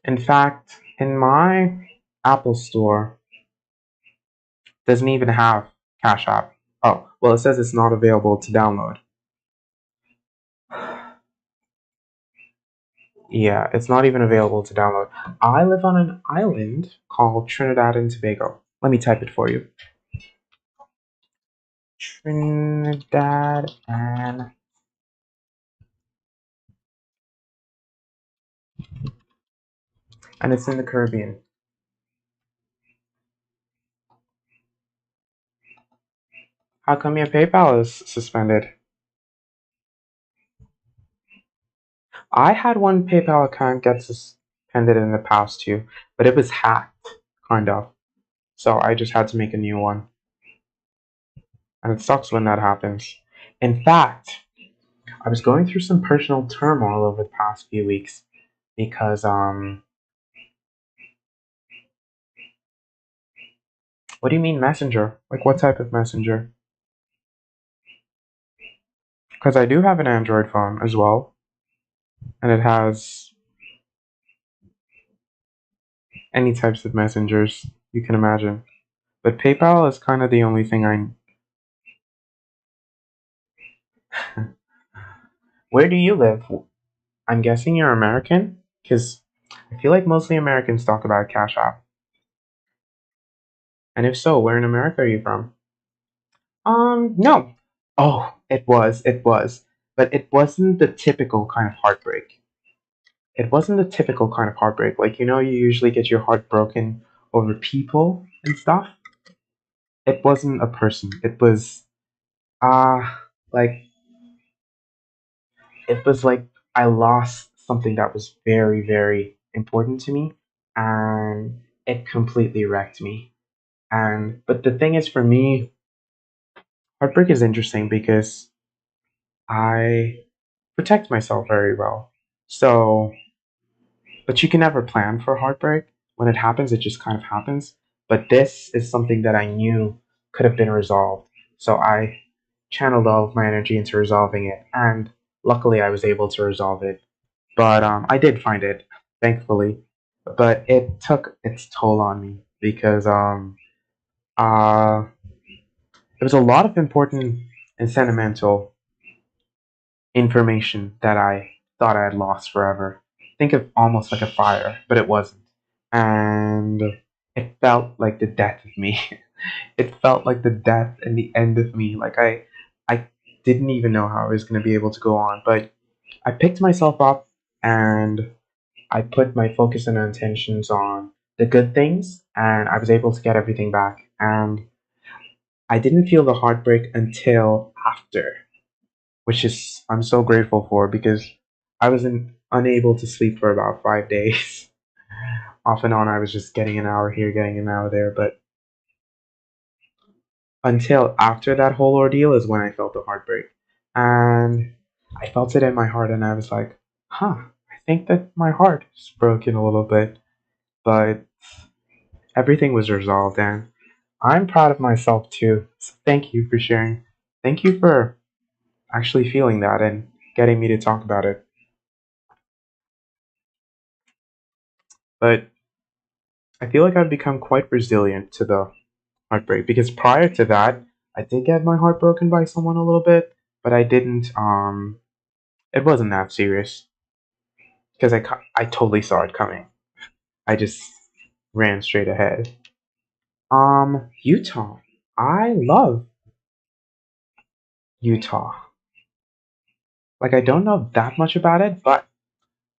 In fact, in my Apple Store, doesn't even have Cash App. Oh, well, it says it's not available to download. Yeah, it's not even available to download. I live on an island called Trinidad and Tobago. Let me type it for you. Trinidad and it's in the Caribbean. How come your PayPal is suspended? I had one PayPal account get suspended in the past too, but it was hacked, kind of. So I just had to make a new one. And it sucks when that happens. In fact, I was going through some personal turmoil over the past few weeks. because what do you mean messenger? Like what type of messenger? Because I do have an Android phone as well, and it has any types of messengers you can imagine. But PayPal is kind of the only thing I. Where do you live? I'm guessing you're American, because I feel like mostly Americans talk about Cash App. And if so, where in America are you from? No. Oh, it was. But it wasn't the typical kind of heartbreak. It wasn't the typical kind of heartbreak. Like, you usually get your heart broken over people and stuff. It wasn't a person. It was, like, it was like I lost something that was very, very important to me, and it completely wrecked me. But the thing is, for me, heartbreak is interesting because I protect myself very well. So, but you can never plan for heartbreak. When it happens, it just kind of happens. But this is something that I knew could have been resolved. So I channeled all of my energy into resolving it. And luckily, I was able to resolve it. But I did find it, thankfully. But it took its toll on me because uh, there was a lot of important and sentimental information that I thought I had lost forever. Think of almost like a fire, but it wasn't. And it felt like the death of me. It felt like the death and the end of me. Like I didn't even know how I was going to be able to go on, but I picked myself up and I put my focus and intentions on the good things, and I was able to get everything back. And I didn't feel the heartbreak until after, which is I'm so grateful for because I was unable to sleep for about 5 days. Off and on, I was just getting an hour here, getting an hour there. But until after that whole ordeal is when I felt the heartbreak. And I felt it in my heart, and I was like, huh, I think that my heart is broken a little bit. But everything was resolved, and I'm proud of myself too. So thank you for sharing. Thank you for actually feeling that and getting me to talk about it. But I feel like I've become quite resilient to the heartbreak because prior to that, I did get my heart broken by someone a little bit, but I didn't. It wasn't that serious because I totally saw it coming. I just ran straight ahead. Utah. I love Utah. Like I don't know that much about it, but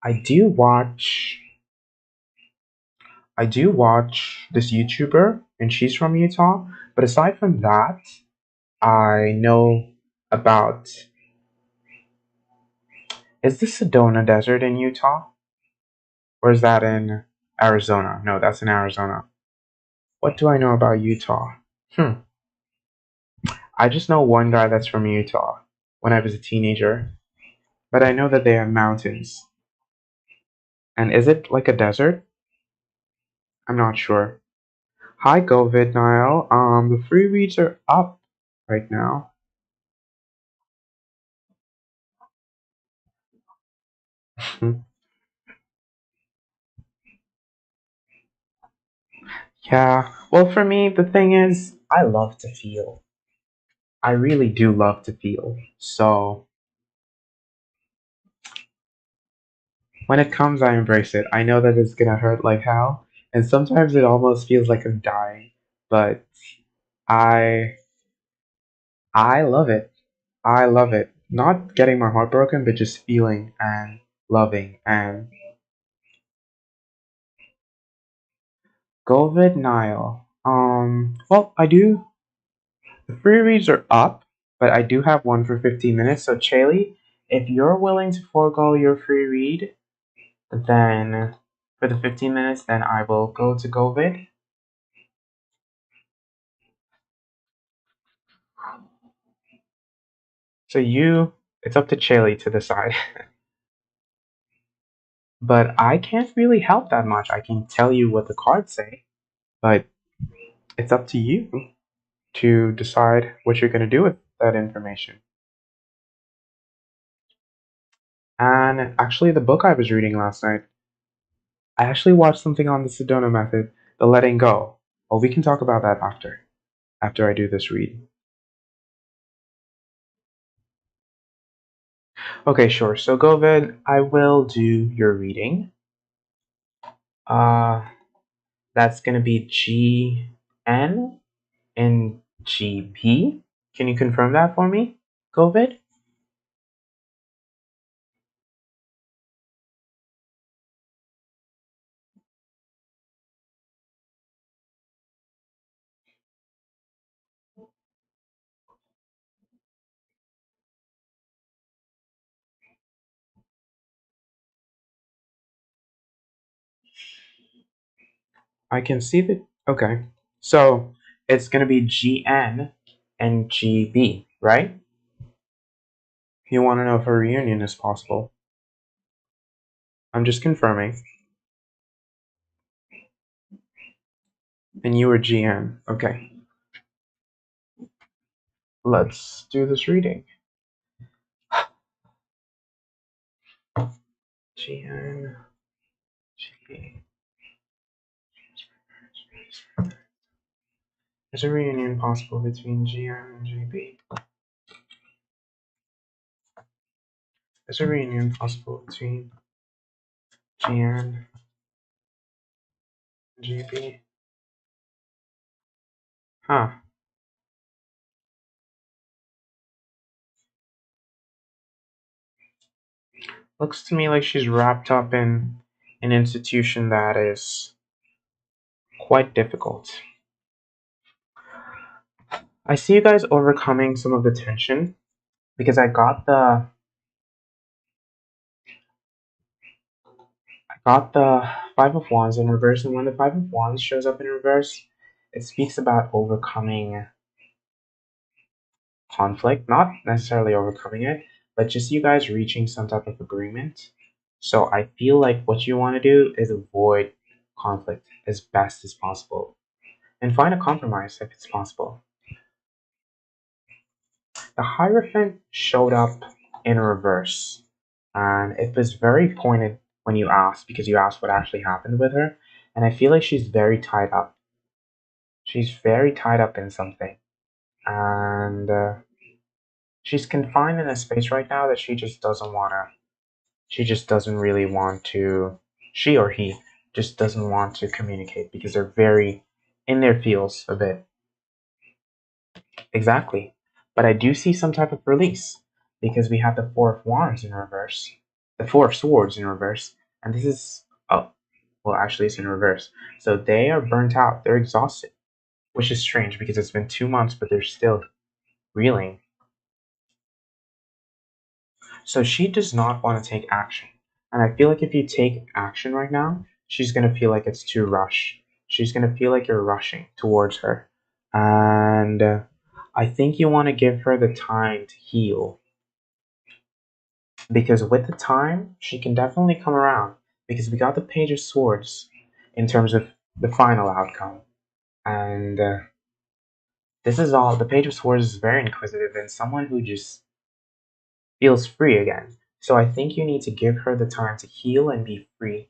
I do watch. I do watch this YouTuber, and she's from Utah. But aside from that, I know about. Is the Sedona Desert in Utah? Or is that in Arizona? No, that's in Arizona. What do I know about Utah? Hmm. I just know one guy that's from Utah when I was a teenager. But I know that they have mountains. And is it like a desert? I'm not sure. Hi, COVID Nile. The free reads are up right now. Yeah. Well, for me, the thing is, I love to feel. I really do love to feel. So when it comes, I embrace it. I know that it's gonna hurt like hell, and sometimes it almost feels like I'm dying. But I, I love it. I love it. Not getting my heart broken, but just feeling and loving. And Golvid Nile. Well, I do. The free reads are up, but I do have one for 15 minutes. So, Chaley, if you're willing to forego your free read, then for the 15 minutes, then I will go to Golvid. So, it's up to Chaley to decide. But I can't really help that much. I can tell you what the cards say, but it's up to you to decide what you're going to do with that information. And actually, the book I was reading last night, I actually watched something on the Sedona method, the letting go. Well, we can talk about that after I do this read. Okay, sure. So, Govid, I will do your reading. Uh, that's going to be GN and GP. Can you confirm that for me, Govid? I can see that. Okay. So it's going to be GN and GB, right? You want to know if a reunion is possible. I'm just confirming. And you were GN. Okay. Let's do this reading. GN, GB. Is a reunion possible between GN and GB? Is a reunion possible between GN and GB? Huh. Looks to me like she's wrapped up in an institution that is quite difficult. I see you guys overcoming some of the tension because I got the Five of Wands in reverse, and when the Five of Wands shows up in reverse, it speaks about overcoming conflict, not necessarily overcoming it, but just you guys reaching some type of agreement. So I feel like what you want to do is avoid conflict as best as possible and find a compromise if it's possible. The Hierophant showed up in reverse, and it was very pointed when you asked because you asked what actually happened with her, and I feel like she's very tied up. She's very tied up in something, and she's confined in a space right now that she just doesn't want to. She just doesn't really want to. She or he just doesn't want to communicate because they're very in their feels a bit. Exactly. But I do see some type of release because we have the Four of Wands in reverse, the Four of Swords in reverse, and this is, oh, well, actually, it's in reverse. So they are burnt out, they're exhausted, which is strange because it's been 2 months, but they're still reeling. So she does not want to take action. And I feel like if you take action right now, she's going to feel like it's too rushed. She's going to feel like you're rushing towards her. And I think you want to give her the time to heal. Because with the time, she can definitely come around. Because we got the Page of Swords in terms of the final outcome. And this is all. The Page of Swords is very inquisitive and someone who just feels free again. So I think you need to give her the time to heal and be free.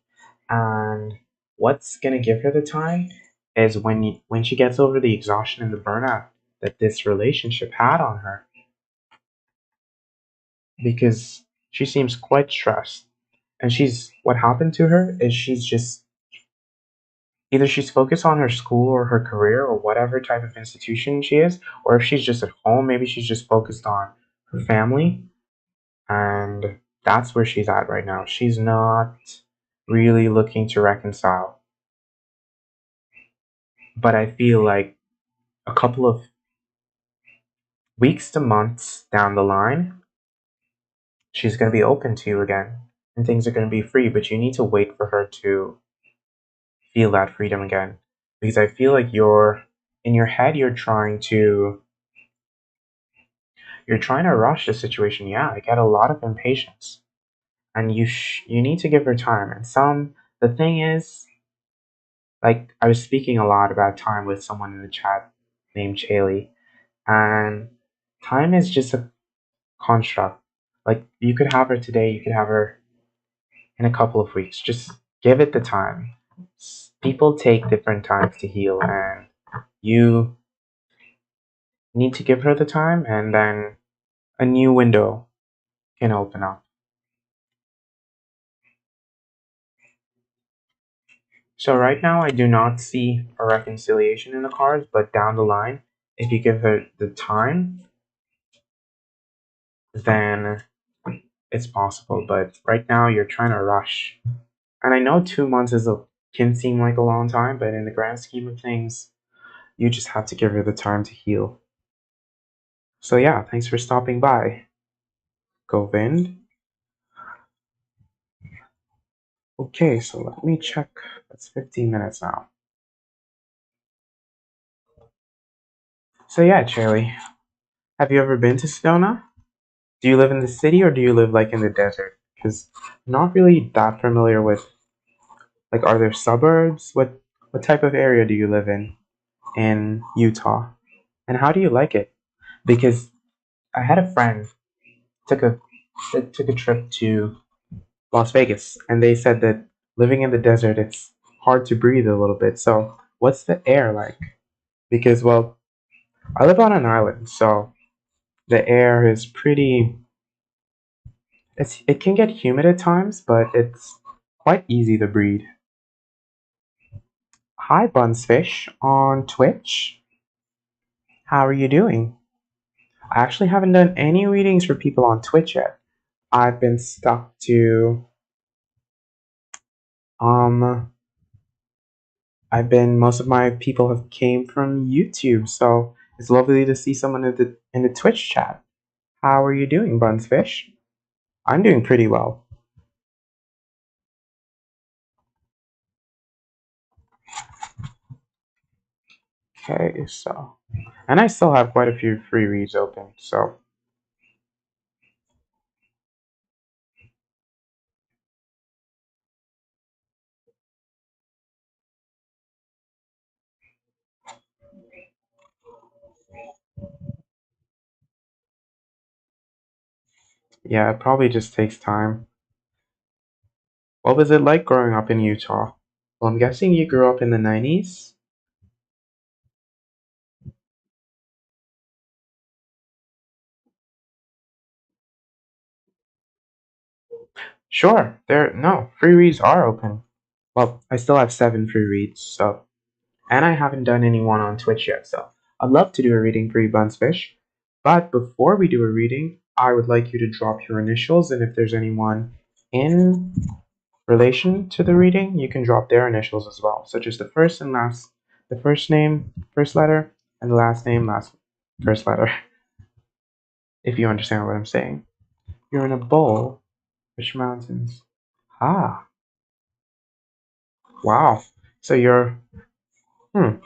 And what's gonna give her the time is when she gets over the exhaustion and the burnout that this relationship had on her, because she seems quite stressed. And she's what happened to her is she's just either she's focused on her school or her career or whatever type of institution she is, or if she's just at home, maybe she's just focused on her family. And that's where she's at right now. She's not really looking to reconcile. But I feel like a couple of weeks to months down the line, she's going to be open to you again and things are going to be free. But you need to wait for her to feel that freedom again. Because I feel like in your head, you're trying to rush the situation. Yeah, I get a lot of impatience. and you need to give her time. And the thing is, like I was speaking a lot about time with someone in the chat named Chaley, and time is just a construct. Like you could have her today, you could have her in a couple of weeks. Just give it the time. People take different times to heal, and you need to give her the time, and then a new window can open up. So right now, I do not see a reconciliation in the cards, but down the line, if you give her the time, then it's possible. But right now, you're trying to rush. And I know 2 months can seem like a long time, but in the grand scheme of things, you just have to give her the time to heal. So yeah, thanks for stopping by, Govind. Okay, so let me check. It's 15 minutes now. So yeah, Charlie, have you ever been to Sedona? Do you live in the city or do you live like in the desert? Because I'm not really that familiar with, like, are there suburbs? What type of area do you live in Utah? And how do you like it? Because I had a friend took a that took a trip to Las Vegas, and they said that living in the desert, it's hard to breathe a little bit. So what's the air like? Because, well, I live on an island, so the air is pretty. It can get humid at times, but it's quite easy to breathe. Hi, Bunsfish on Twitch. How are you doing? I actually haven't done any readings for people on Twitch yet. I've been stuck to um. Most of my people have came from YouTube, so it's lovely to see someone in the Twitch chat. How are you doing, Bunsfish? I'm doing pretty well. Okay, so and I still have quite a few free reads open, so yeah, it probably just takes time. What was it like growing up in Utah? Well, I'm guessing you grew up in the 90s? Sure, no, free reads are open. Well, I still have 7 free reads, so and I haven't done any one on Twitch yet, so I'd love to do a reading for you, Bunsfish. But before we do a reading, I would like you to drop your initials, and if there's anyone in relation to the reading, you can drop their initials as well, such as the first name, first letter, and the last name, first letter, if you understand what I'm saying. You're in a bowl. Which mountains? Ah, wow. So hmm.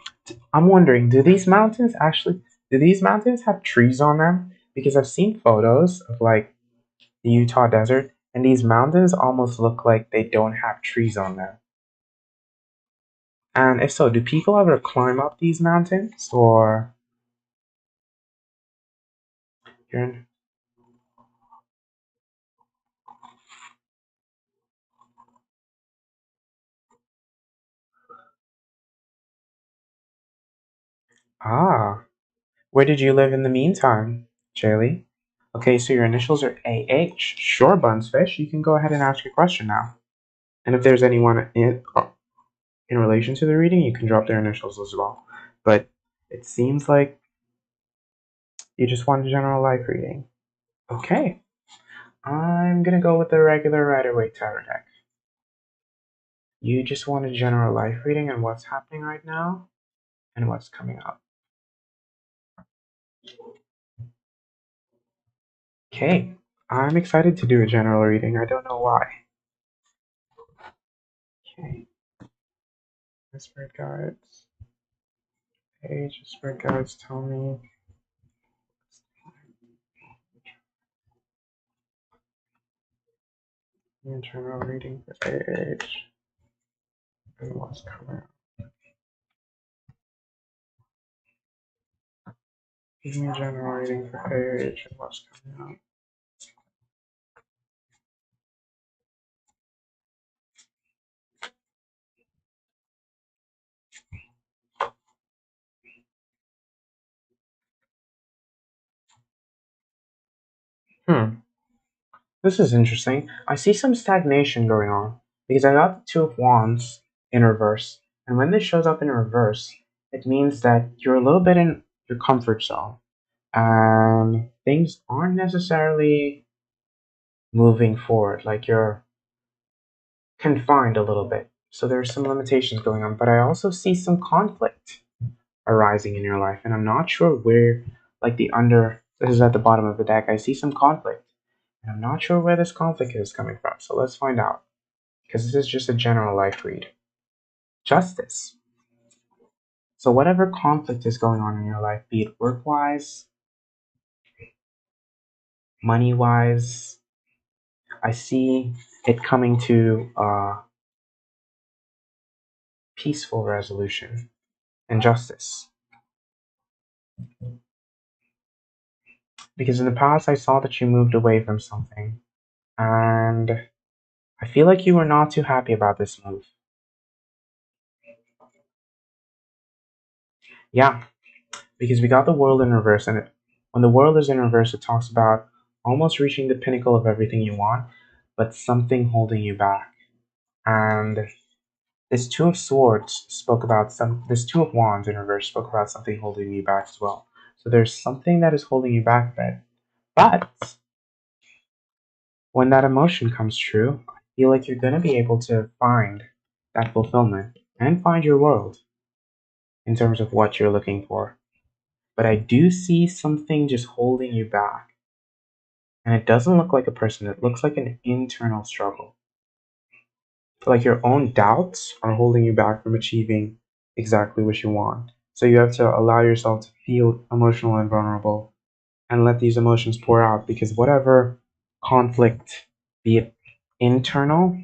I'm wondering, do these mountains have trees on them? Because I've seen photos of like the Utah desert, and these mountains almost look like they don't have trees on them. And if so, do people ever climb up these mountains, or you're in, ah, where did you live in the meantime, Jaylee? Okay, so your initials are AH. Sure, Bunsfish, you can go ahead and ask your question now. And if there's anyone in relation to the reading, you can drop their initials as well. But it seems like you just want a general life reading. Okay, I'm gonna go with the regular Rider-Waite Tarot deck. You just want a general life reading and what's happening right now and what's coming up. Okay, I'm excited to do a general reading. I don't know why. Okay, Spirit Guides. Page, Spirit Guides tell me. Internal reading for age and what's coming up. General reading for age and what's coming up. Hmm. This is interesting. I see some stagnation going on because I got the Two of Wands in reverse, and when this shows up in reverse, it means that you're a little bit in your comfort zone and things aren't necessarily moving forward. Like you're confined a little bit. So there's some limitations going on, but I also see some conflict arising in your life, and I'm not sure where, like this is at the bottom of the deck, I see some conflict, and I'm not sure where this conflict is coming from. So let's find out, because this is just a general life read. Justice. So whatever conflict is going on in your life, be it work-wise, money-wise, I see it coming to a peaceful resolution and justice. Because in the past, I saw that you moved away from something, and I feel like you were not too happy about this move. Yeah, because we got the world in reverse, and when the world is in reverse, it talks about almost reaching the pinnacle of everything you want, but something holding you back. And this Two of Swords spoke about this Two of Wands in reverse spoke about something holding you back as well. So there's something that is holding you back, but when that emotion comes true, I feel like you're going to be able to find that fulfillment and find your world in terms of what you're looking for. But I do see something just holding you back. And it doesn't look like a person, it looks like an internal struggle. Like your own doubts are holding you back from achieving exactly what you want. So you have to allow yourself to feel emotional and vulnerable and let these emotions pour out, because whatever conflict, be it internal,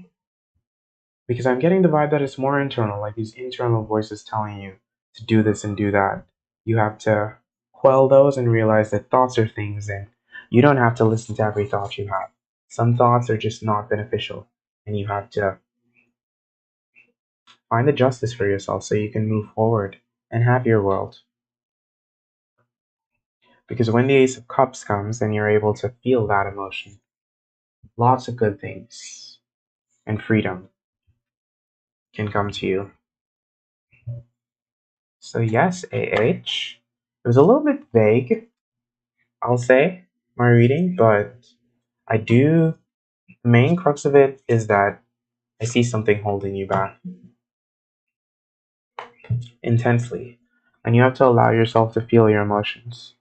because I'm getting the vibe that it's more internal, like these internal voices telling you to do this and do that. You have to quell those and realize that thoughts are things, and you don't have to listen to every thought you have. Some thoughts are just not beneficial, and you have to find the justice for yourself so you can move forward and have your world. Because when the Ace of Cups comes and you're able to feel that emotion, lots of good things and freedom can come to you. So, yes, AH. It was a little bit vague, I'll say, my reading, but I do. The main crux of it is that I see something holding you back intensely, and you have to allow yourself to feel your emotions.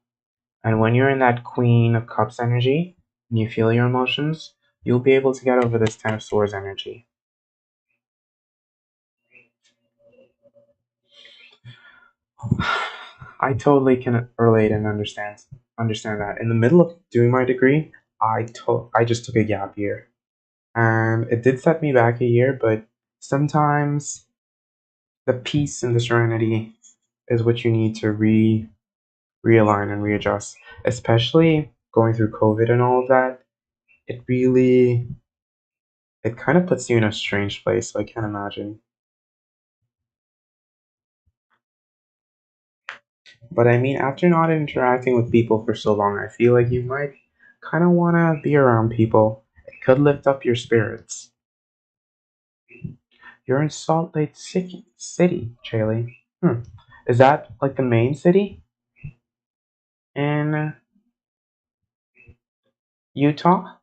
And when you're in that Queen of Cups energy, and you feel your emotions, you'll be able to get over this Ten of Swords energy. I totally can relate and understand that. In the middle of doing my degree, I just took a gap year, and it did set me back a year. But sometimes the peace and the serenity is what you need to realign and readjust. Especially going through COVID and all of that, it really it kind of puts you in a strange place. So I can't imagine. But I mean, after not interacting with people for so long, I feel like you might kind of want to be around people. It could lift up your spirits. You're in Salt Lake City, Chaley. Is that like the main city in Utah?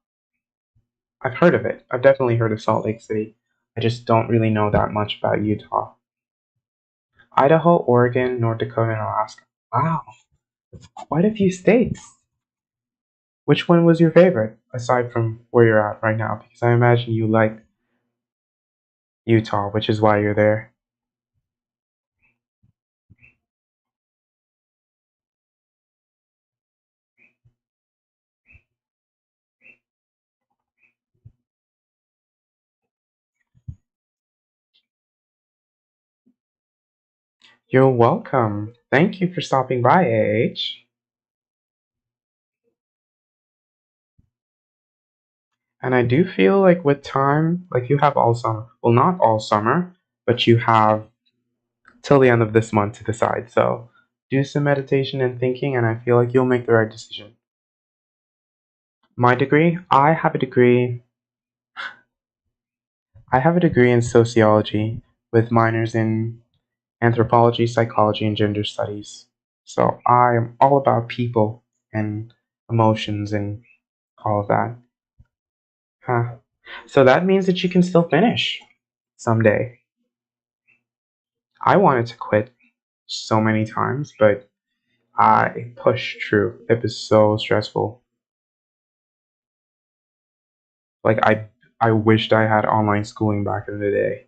I've heard of it. I've definitely heard of Salt Lake City. I just don't really know that much about Utah. Idaho, Oregon, North Dakota, and Alaska. Wow, quite a few states. Which one was your favorite, aside from where you're at right now? Because I imagine you like Utah, which is why you're there. You're welcome. Thank you for stopping by, AH. And I do feel like with time, like you have all summer. Well, not all summer, but you have till the end of this month to decide. So do some meditation and thinking, and I feel like you'll make the right decision. My degree, I have a degree in sociology with minors in anthropology, psychology, and gender studies. So I am all about people and emotions and all of that. Huh. So that means that you can still finish someday. I wanted to quit so many times, but I pushed through. It was so stressful. Like I wished I had online schooling back in the day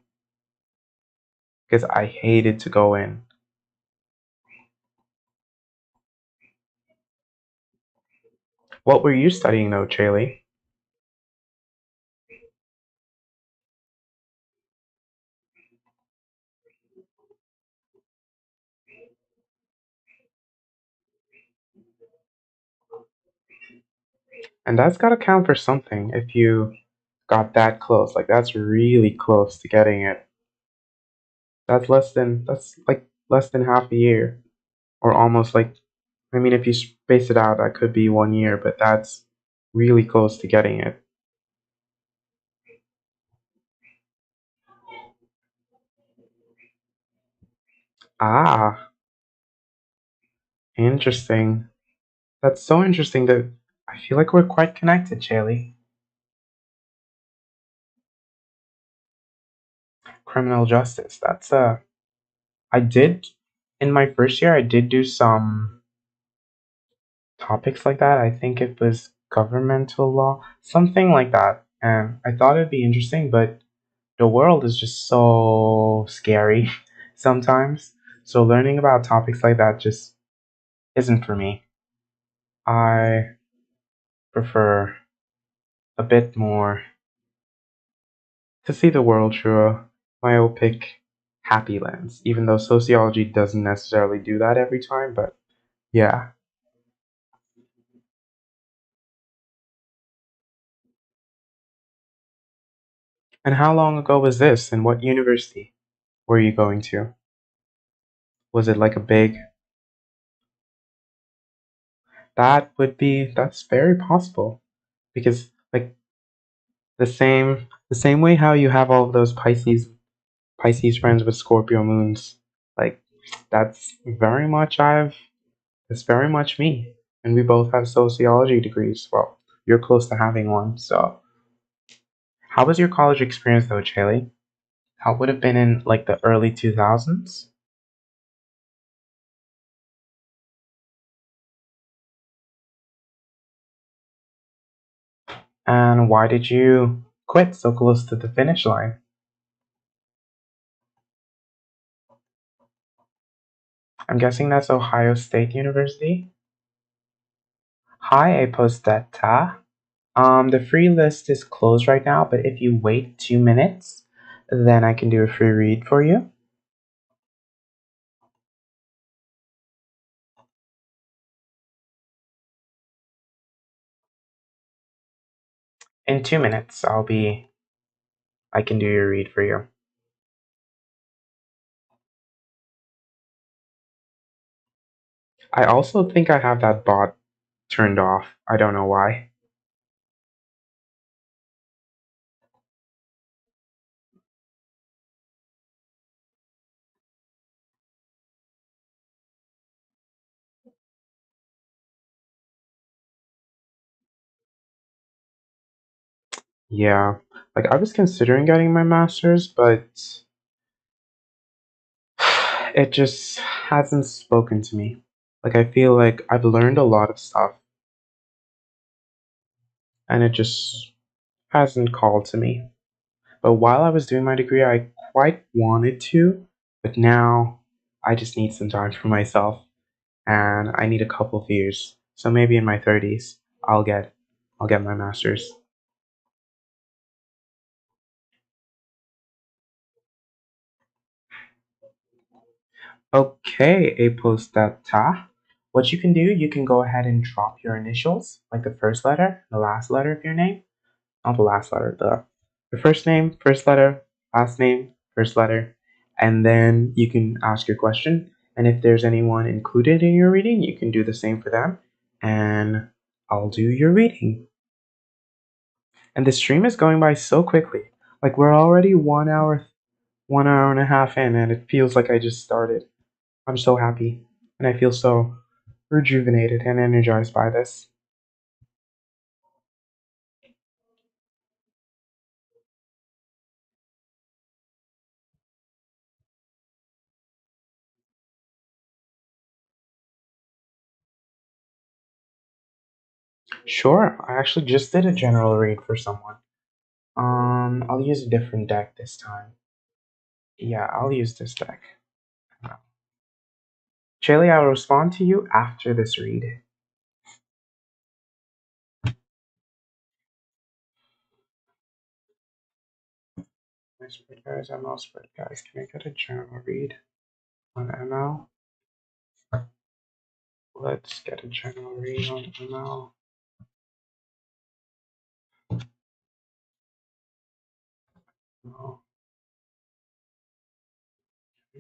because I hated to go in. What were you studying though, Chaley? And that's gotta count for something if you got that close. Like that's really close to getting it. That's like less than half a year. Or almost like I mean if you space it out that could be 1 year, but that's really close to getting it. Ah, interesting. That's so interesting that I feel like we're quite connected, Chaley. Criminal justice. I did in my first year I did do some topics like that. I think it was governmental law, something like that. And I thought it'd be interesting, but the world is just so scary sometimes. So learning about topics like that just isn't for me. I prefer a bit more to see the world through a myopic, happy lens, even though sociology doesn't necessarily do that every time, but yeah. And how long ago was this, and what university were you going to? Was it like a big. That's very possible. Because, like, the same way how you have all of those Pisces friends with Scorpio moons, like, that's very much it's very much me. And we both have sociology degrees. Well, you're close to having one, so. How was your college experience though, Chaley? How would have been in like the early 2000s? And why did you quit so close to the finish line? I'm guessing that's Ohio State University. Hi, Aposteta. The free list is closed right now, but if you wait 2 minutes, then I can do a free read for you. In 2 minutes, I can do your read for you. I also think I have that bot turned off. I don't know why. Yeah, like I was considering getting my master's, but it just hasn't spoken to me. Like I feel like I've learned a lot of stuff and it just hasn't called to me. But while I was doing my degree, I quite wanted to, but now I just need some time for myself and I need a couple of years. So maybe in my 30s, I'll get my master's. Okay, apostata. What you can do, you can go ahead and drop your initials, like the first letter, the last letter of your name. Not the last letter, the first name, first letter, last name, first letter, and then you can ask your question. And if there's anyone included in your reading, you can do the same for them, and I'll do your reading. And the stream is going by so quickly. Like we're already 1 hour and a half in, and it feels like I just started. I'm so happy, and I feel so rejuvenated and energized by this. Sure, I actually just did a general read for someone. I'll use a different deck this time. Yeah, I'll use this deck. Chaley, I'll respond to you after this read. My spread guys, ML spread guys. Can I get a general read on ML? Let's get a general read on ML. No,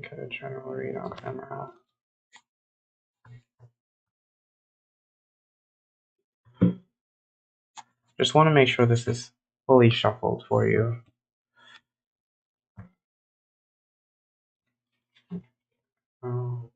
get a general read on ML. Just want to make sure this is fully shuffled for you. Oh.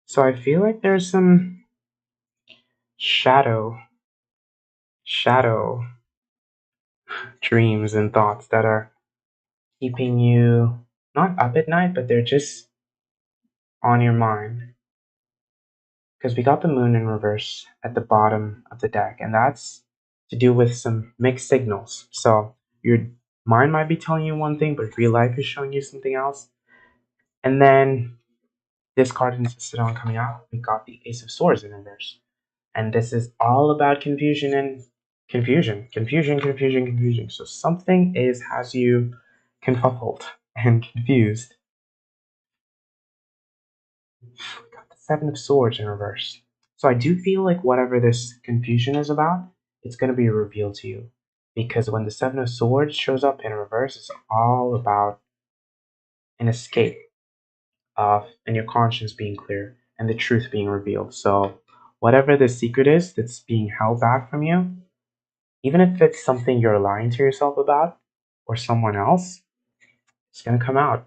So I feel like there's some shadow dreams and thoughts that are keeping you not up at night, but they're just on your mind. Because we got the moon in reverse at the bottom of the deck, and that's to do with some mixed signals. So your mind might be telling you one thing, but real life is showing you something else. And then this card insisted on coming out. We got the Ace of Swords in reverse. And this is all about confusion and confusion. So something has you confuffled and confused. We got the Seven of Swords in reverse. So I do feel like whatever this confusion is about, it's going to be revealed to you. Because when the Seven of Swords shows up in reverse, it's all about an escape of and your conscience being clear and the truth being revealed. So whatever the secret is that's being held back from you, even if it's something you're lying to yourself about or someone else, it's gonna come out.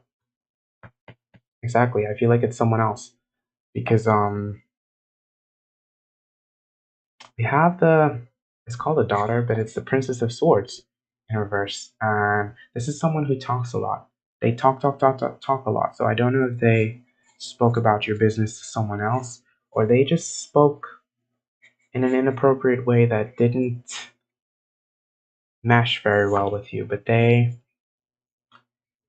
Exactly. I feel like it's someone else. Because we have it's called a daughter, but it's the Princess of Swords in reverse. And this is someone who talks a lot. They talk a lot. So I don't know if they spoke about your business to someone else or they just spoke in an inappropriate way that didn't mesh very well with you, but they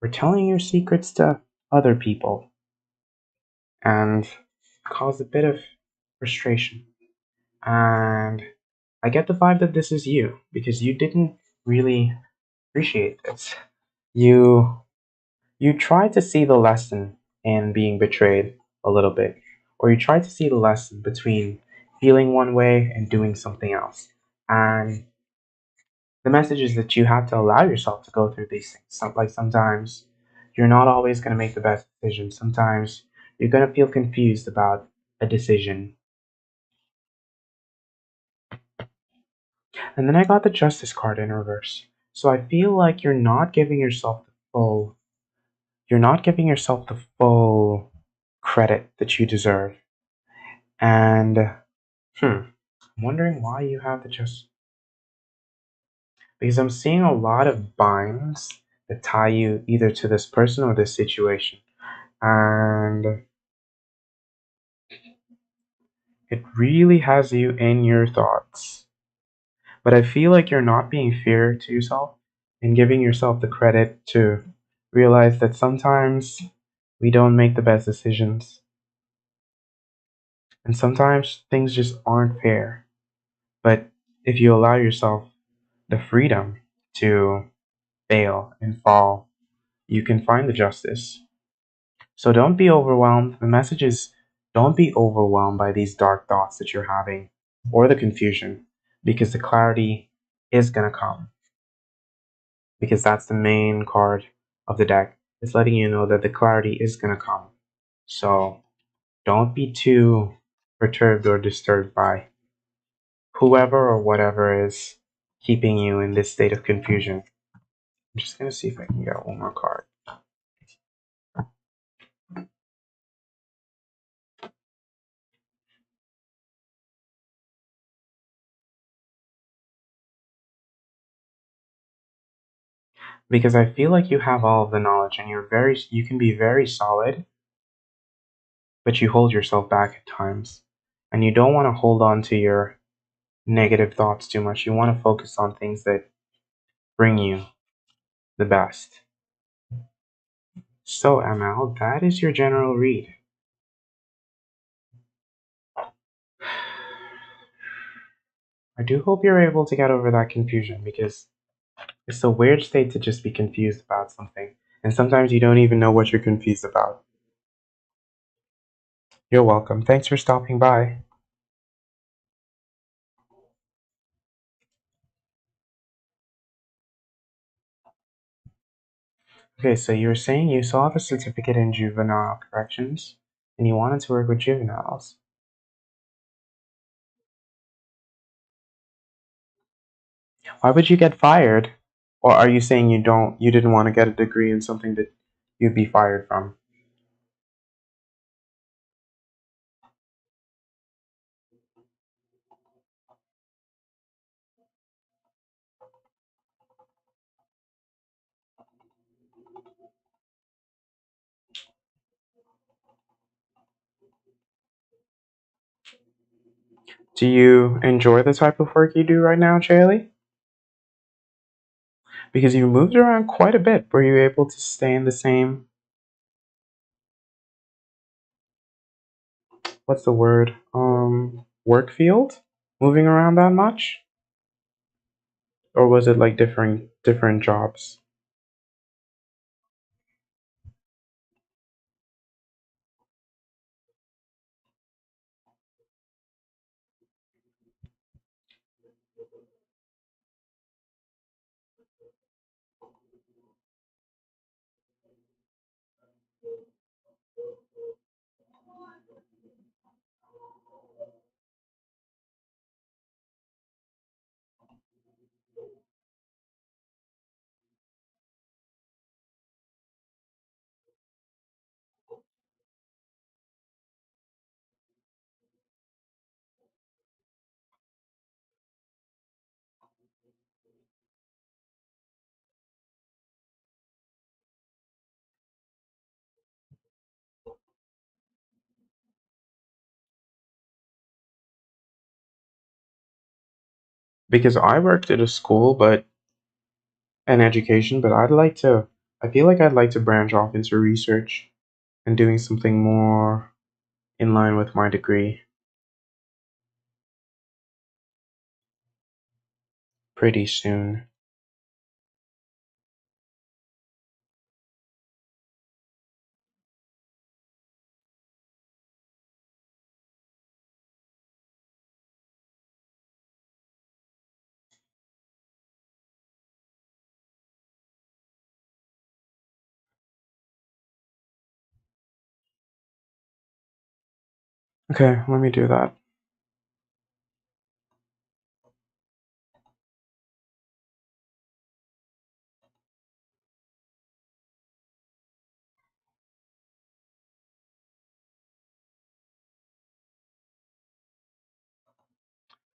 were telling your secrets to other people and caused a bit of frustration. And I get the vibe that this is you because you didn't really appreciate this. You you tried to see the lesson in being betrayed a little bit, or you tried to see the lesson between feeling one way and doing something else. And the message is that you have to allow yourself to go through these things. Like sometimes you're not always going to make the best decision. Sometimes you're going to feel confused about a decision. And then I got the Justice card in reverse. So I feel like you're not giving yourself the full credit that you deserve. And I'm wondering why you have the Justice. Because I'm seeing a lot of binds that tie you either to this person or this situation. And it really has you in your thoughts. But I feel like you're not being fair to yourself and giving yourself the credit to realize that sometimes we don't make the best decisions. And sometimes things just aren't fair. But if you allow yourself the freedom to fail and fall, you can find the justice. So don't be overwhelmed. The message is don't be overwhelmed by these dark thoughts that you're having or the confusion because the clarity is going to come. Because that's the main card of the deck. It's letting you know that the clarity is going to come. So don't be too perturbed or disturbed by whoever or whatever is keeping you in this state of confusion. I'm just going to see if I can get one more card. Because I feel like you have all of the knowledge and you can be very solid, but you hold yourself back at times. And you don't want to hold on to your negative thoughts too much. You want to focus on things that bring you the best. So, ML, that is your general read. I do hope you're able to get over that confusion because it's a weird state to just be confused about something. And sometimes you don't even know what you're confused about. You're welcome. Thanks for stopping by. Okay, so you were saying you saw the certificate in juvenile corrections and you wanted to work with juveniles. Why would you get fired? Or are you saying you didn't want to get a degree in something that you'd be fired from? Do you enjoy the type of work you do right now, Charlie? Because you moved around quite a bit. Were you able to stay in the same, what's the word? Work field? Moving around that much? Or was it like different jobs? Because I worked at a school, but and education, but I feel like I'd like to branch off into research and doing something more in line with my degree pretty soon. Okay, let me do that.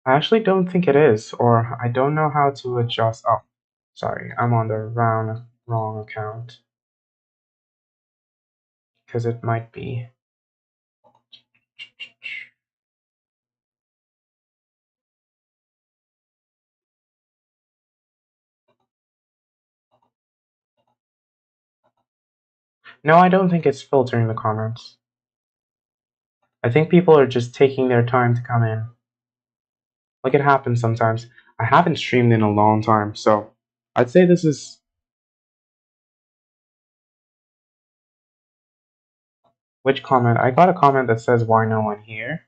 I actually don't think it is, or I don't know how to adjust. Oh, sorry, I'm on the wrong account because it might be. No, I don't think it's filtering the comments. I think people are just taking their time to come in. Like it happens sometimes. I haven't streamed in a long time, so I'd say this is. Which comment? I got a comment that says, "Why no one here?"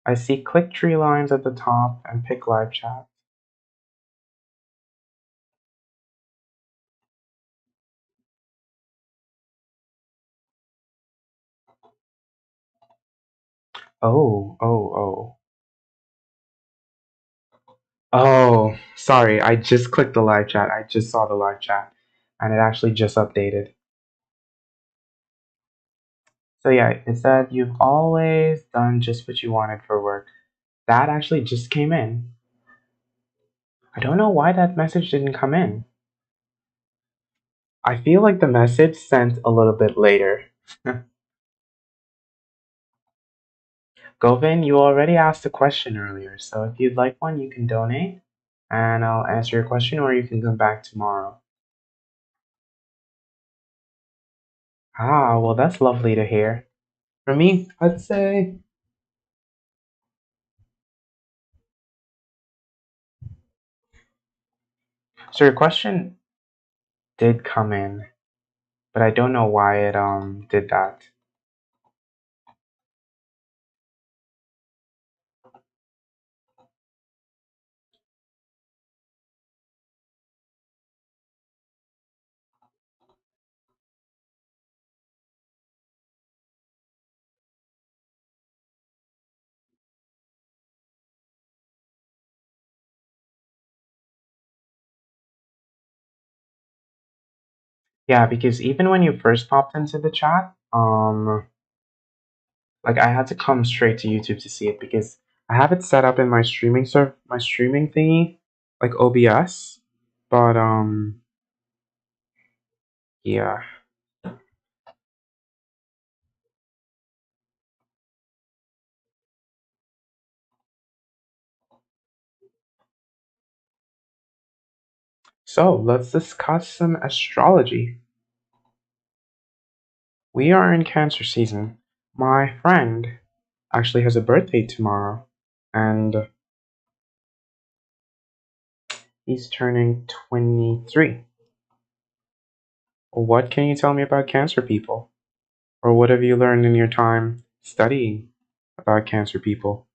I see click tree lines at the top and pick live chat. Oh, oh, oh. Oh, sorry. I just clicked the live chat. I just saw the live chat and it actually just updated. So yeah, it said you've always done just what you wanted for work. That actually just came in. I don't know why that message didn't come in. I feel like the message sent a little bit later. Govin, you already asked a question earlier, so if you'd like one, you can donate and I'll answer your question, or you can come back tomorrow. Ah, well, that's lovely to hear. For me, I'd say. So your question did come in, but I don't know why it did that. Yeah, because even when you first popped into the chat, like I had to come straight to YouTube to see it because I have it set up in my my streaming thingy, like OBS. But yeah. So let's discuss some astrology. We are in Cancer season. My friend actually has a birthday tomorrow, and he's turning 23. What can you tell me about Cancer people? Or what have you learned in your time studying about Cancer people?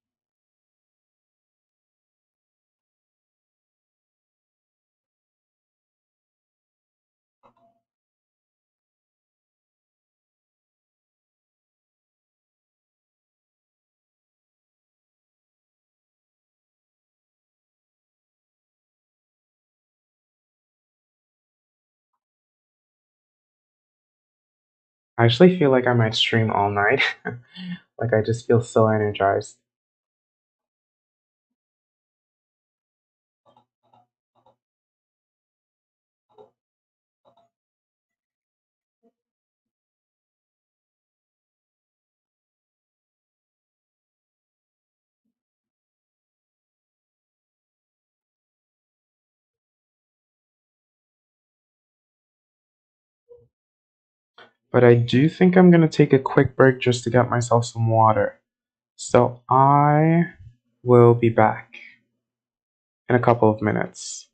I actually feel like I might stream all night. Like I just feel so energized. But I do think I'm gonna take a quick break just to get myself some water. So I will be back in a couple of minutes.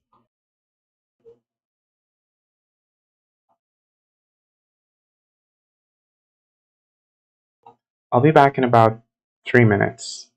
I'll be back in about 3 minutes.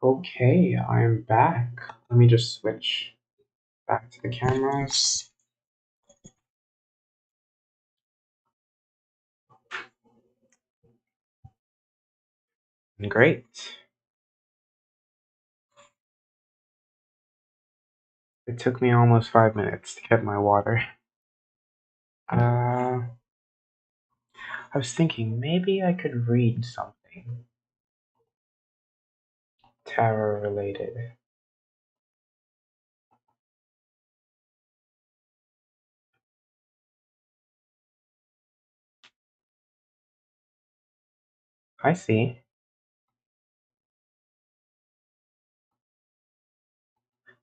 Okay, I am back. Let me just switch back to the cameras. Great. It took me almost 5 minutes to get my water. I was thinking maybe I could read something tarot related. I see.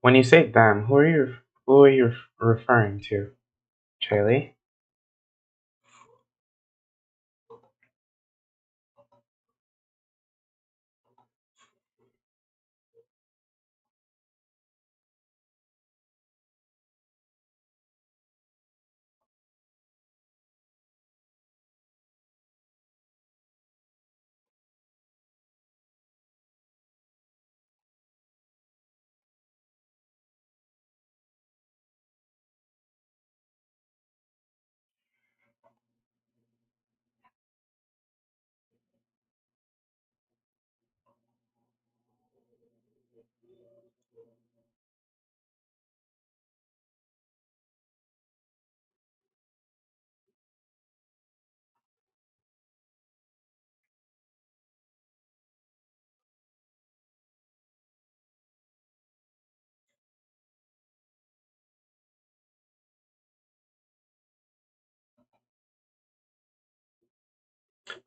When you say them, who are you referring to, Charlie?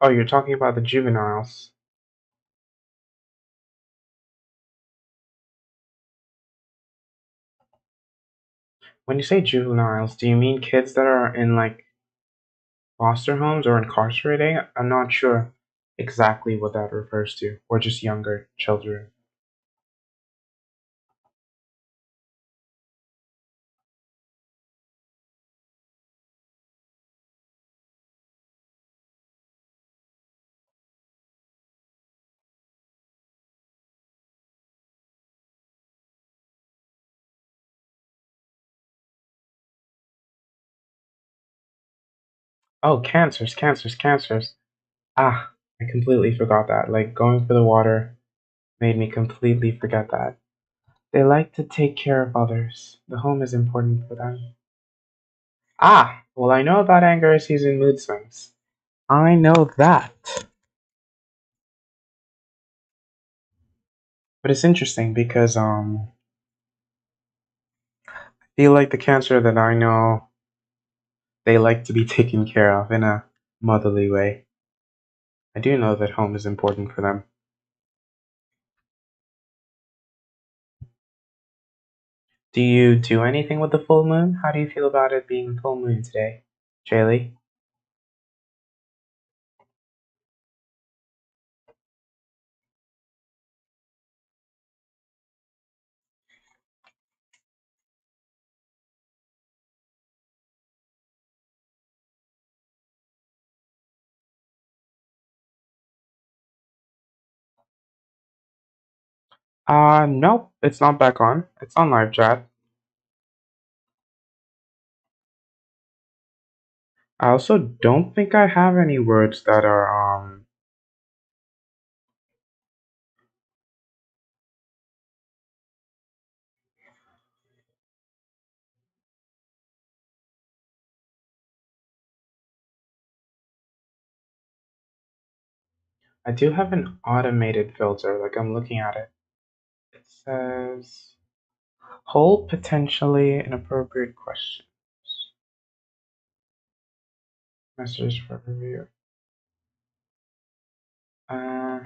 Oh, you're talking about the juveniles. When you say juveniles, do you mean kids that are in like foster homes or incarcerating? I'm not sure exactly what that refers to, or just younger children. Oh, cancers. Ah, I completely forgot that. Like going for the water made me completely forget that. They like to take care of others. The home is important for them. Ah, well, I know about anger issues and mood swings. I know that. But it's interesting because I feel like the cancer that I know, they like to be taken care of in a motherly way. I do know that home is important for them. Do you do anything with the full moon? How do you feel about it being full moon today, Jaylee? Nope, it's not back on. It's on live chat. I also don't think I have any words that are I do have an automated filter, like I'm looking at it. It says hold potentially inappropriate questions. Message for review. Uh,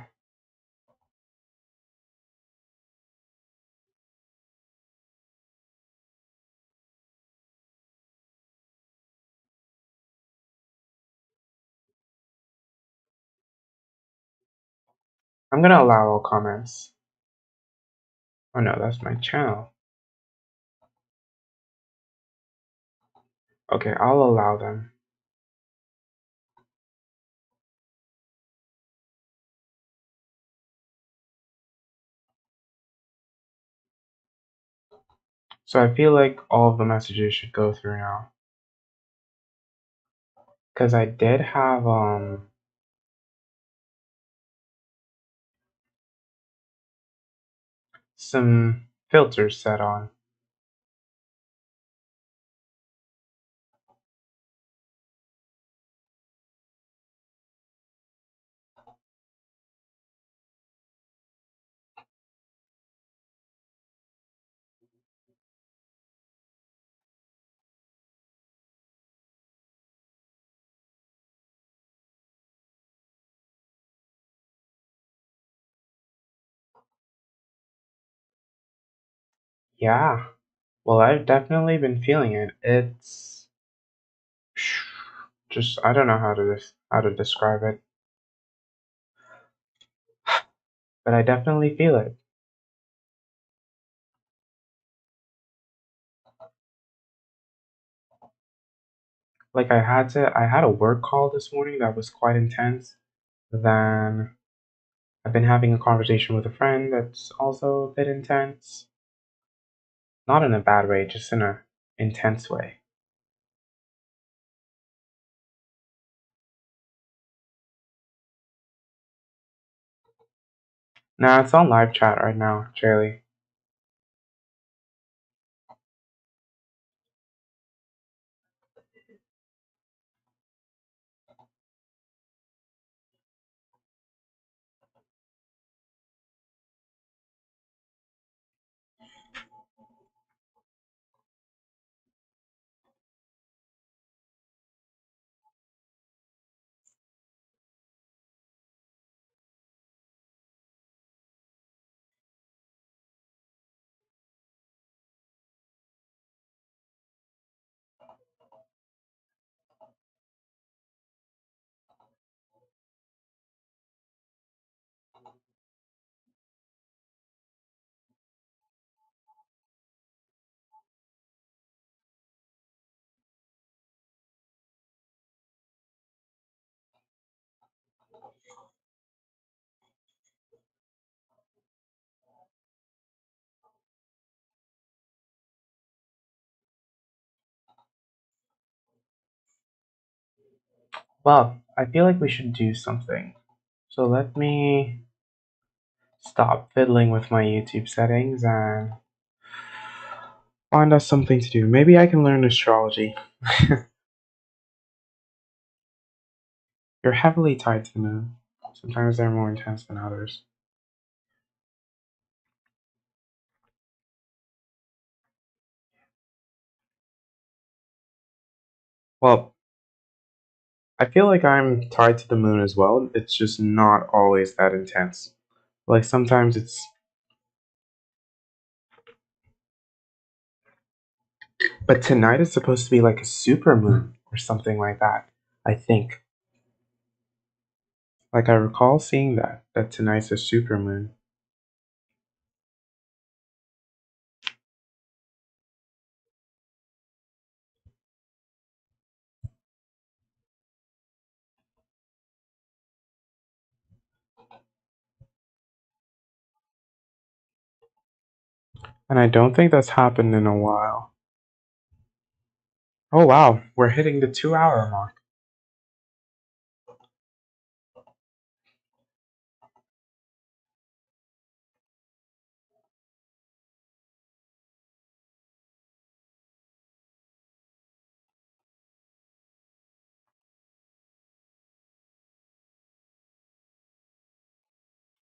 I'm gonna allow all comments. Oh no, that's my channel. Okay, I'll allow them. So I feel like all of the messages should go through now. Because I did have some filters set on. Yeah. Well, I've definitely been feeling it. It's just I don't know how to describe it, but I definitely feel it. Like I had a work call this morning that was quite intense. Then I've been having a conversation with a friend that's also a bit intense. Not in a bad way, just in a intense way. Nah, it's on live chat right now, Charlie. Well, I feel like we should do something. So let me stop fiddling with my YouTube settings and find us something to do. Maybe I can learn astrology. You're heavily tied to the moon. Sometimes they're more intense than others. Well, I feel like I'm tied to the moon as well. It's just not always that intense. Like sometimes it's. But tonight is supposed to be like a super moon or something like that. I think. Like I recall seeing that tonight's a super moon. And I don't think that's happened in a while. Oh wow, we're hitting the 2 hour mark.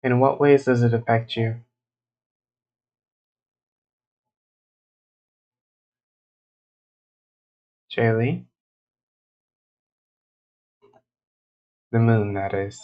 In what ways does it affect you? Jaylee? The moon, that is.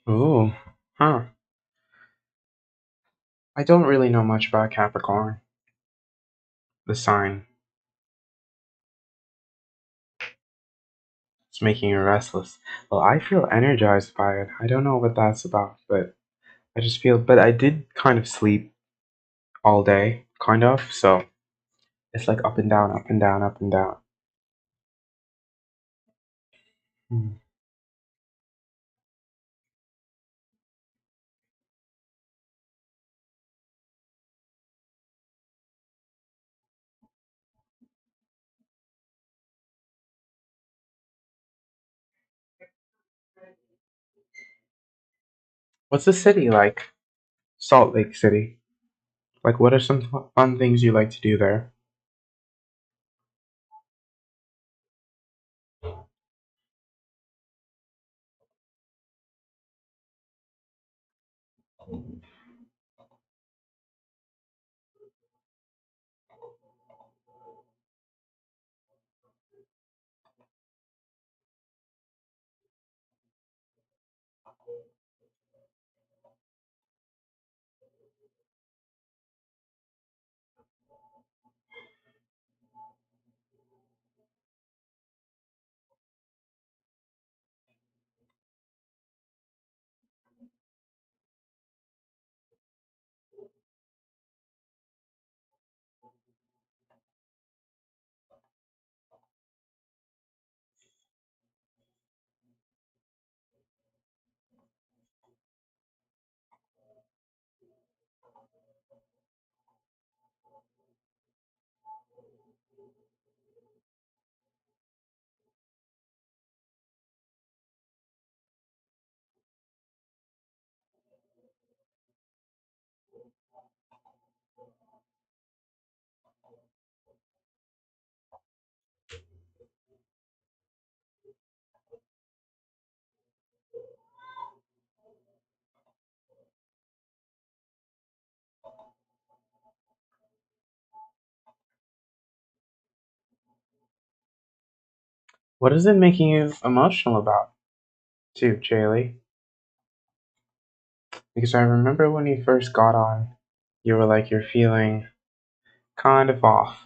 Ooh, huh. I don't really know much about Capricorn, the sign. It's making you restless. Well, I feel energized by it. I don't know what that's about, but I just feel. But I did kind of sleep all day, kind of. So it's like up and down, up and down, up and down. Hmm. What's the city like? Salt Lake City. Like, what are some fun things you like to do there? What is it making you emotional about, too, Jaylee? Because I remember when you first got on, you were like, you're feeling kind of off.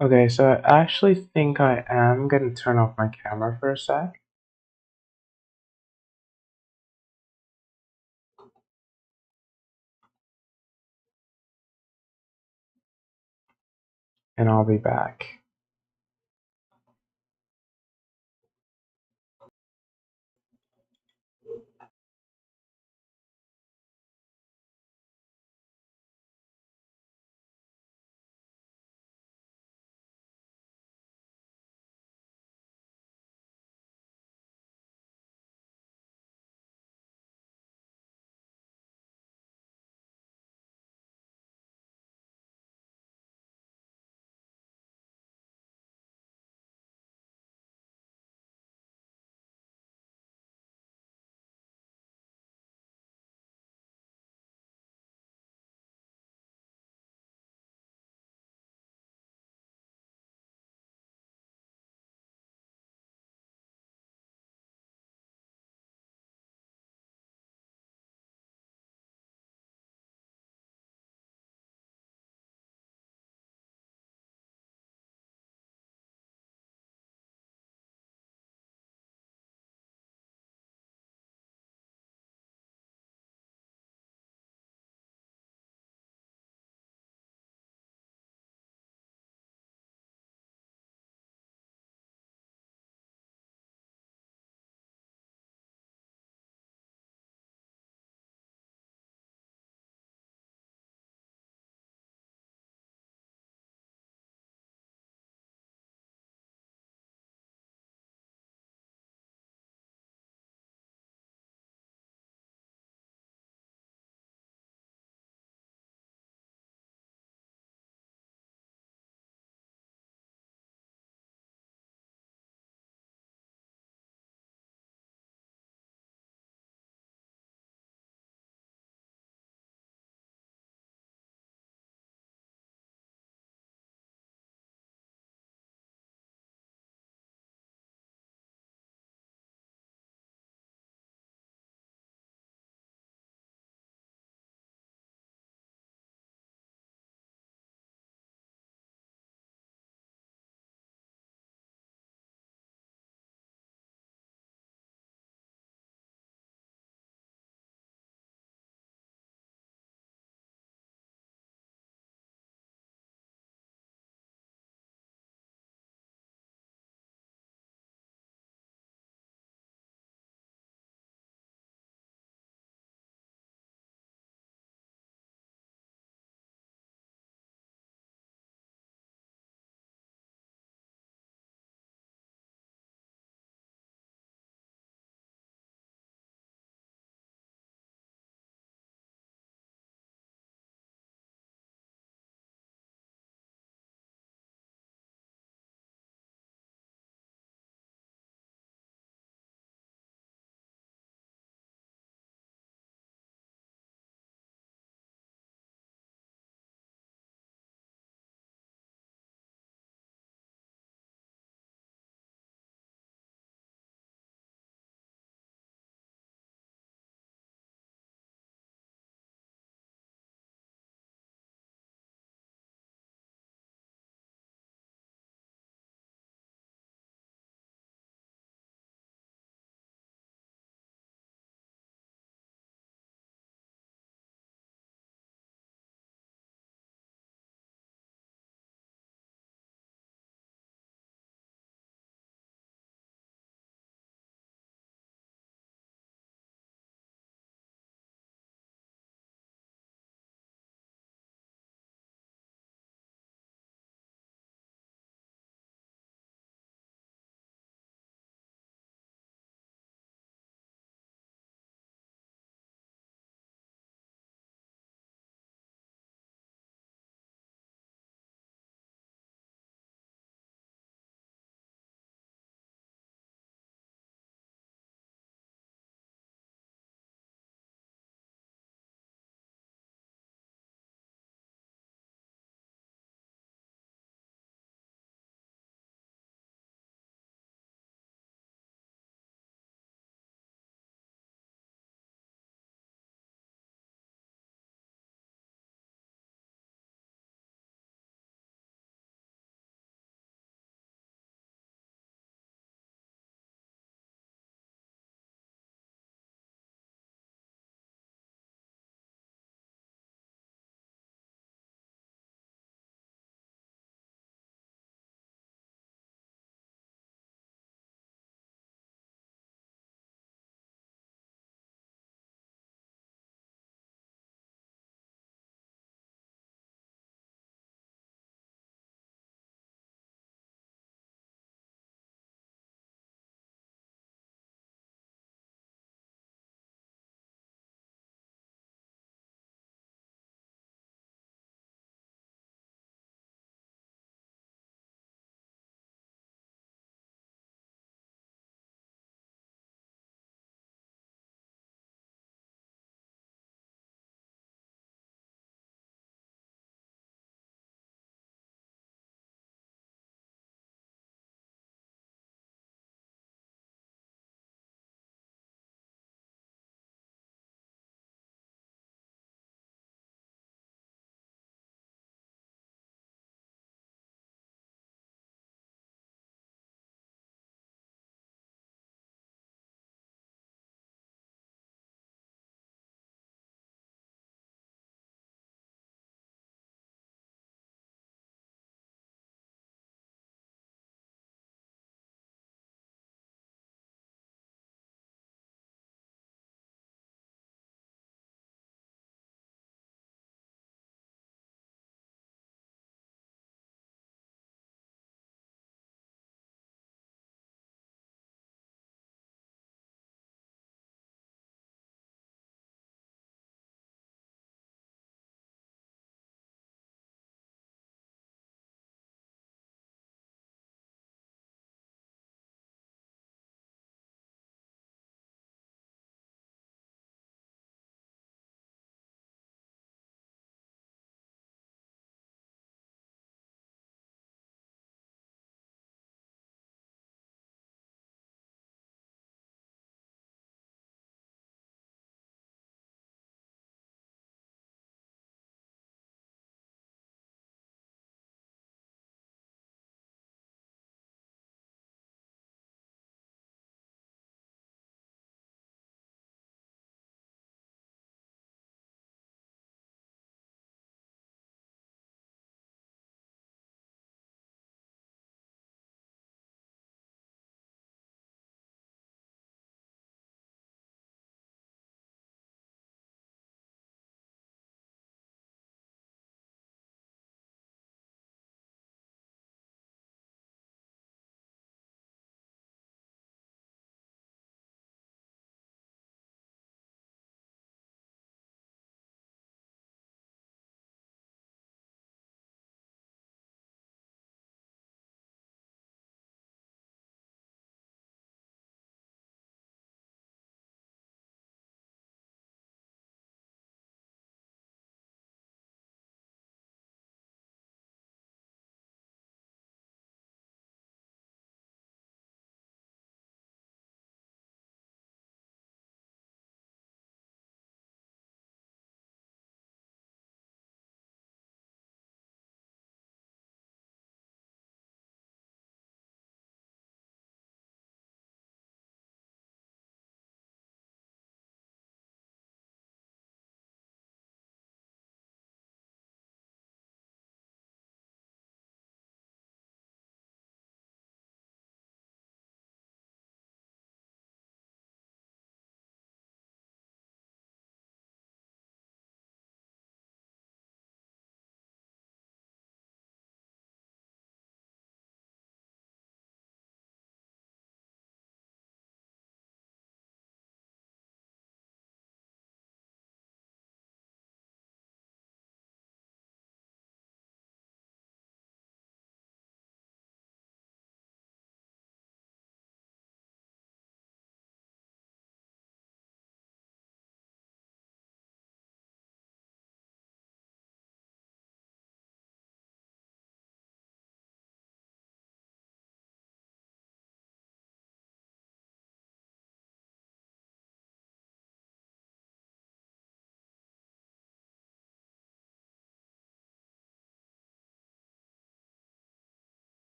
Okay, so I actually think I am gonna turn off my camera for a sec, and I'll be back.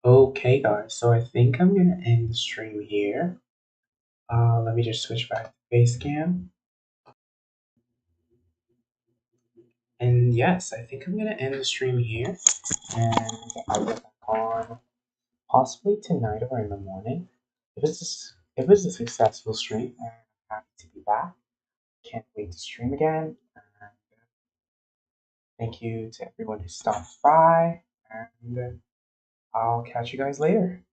Okay, guys, so I think I'm gonna end the stream here. Let me just switch back to Facecam. And yes, I think I'm gonna end the stream here, and I'll get back on possibly tonight or in the morning. If it's a successful stream, I'm happy to be back. Can't wait to stream again. And thank you to everyone who stopped by, and I'll catch you guys later.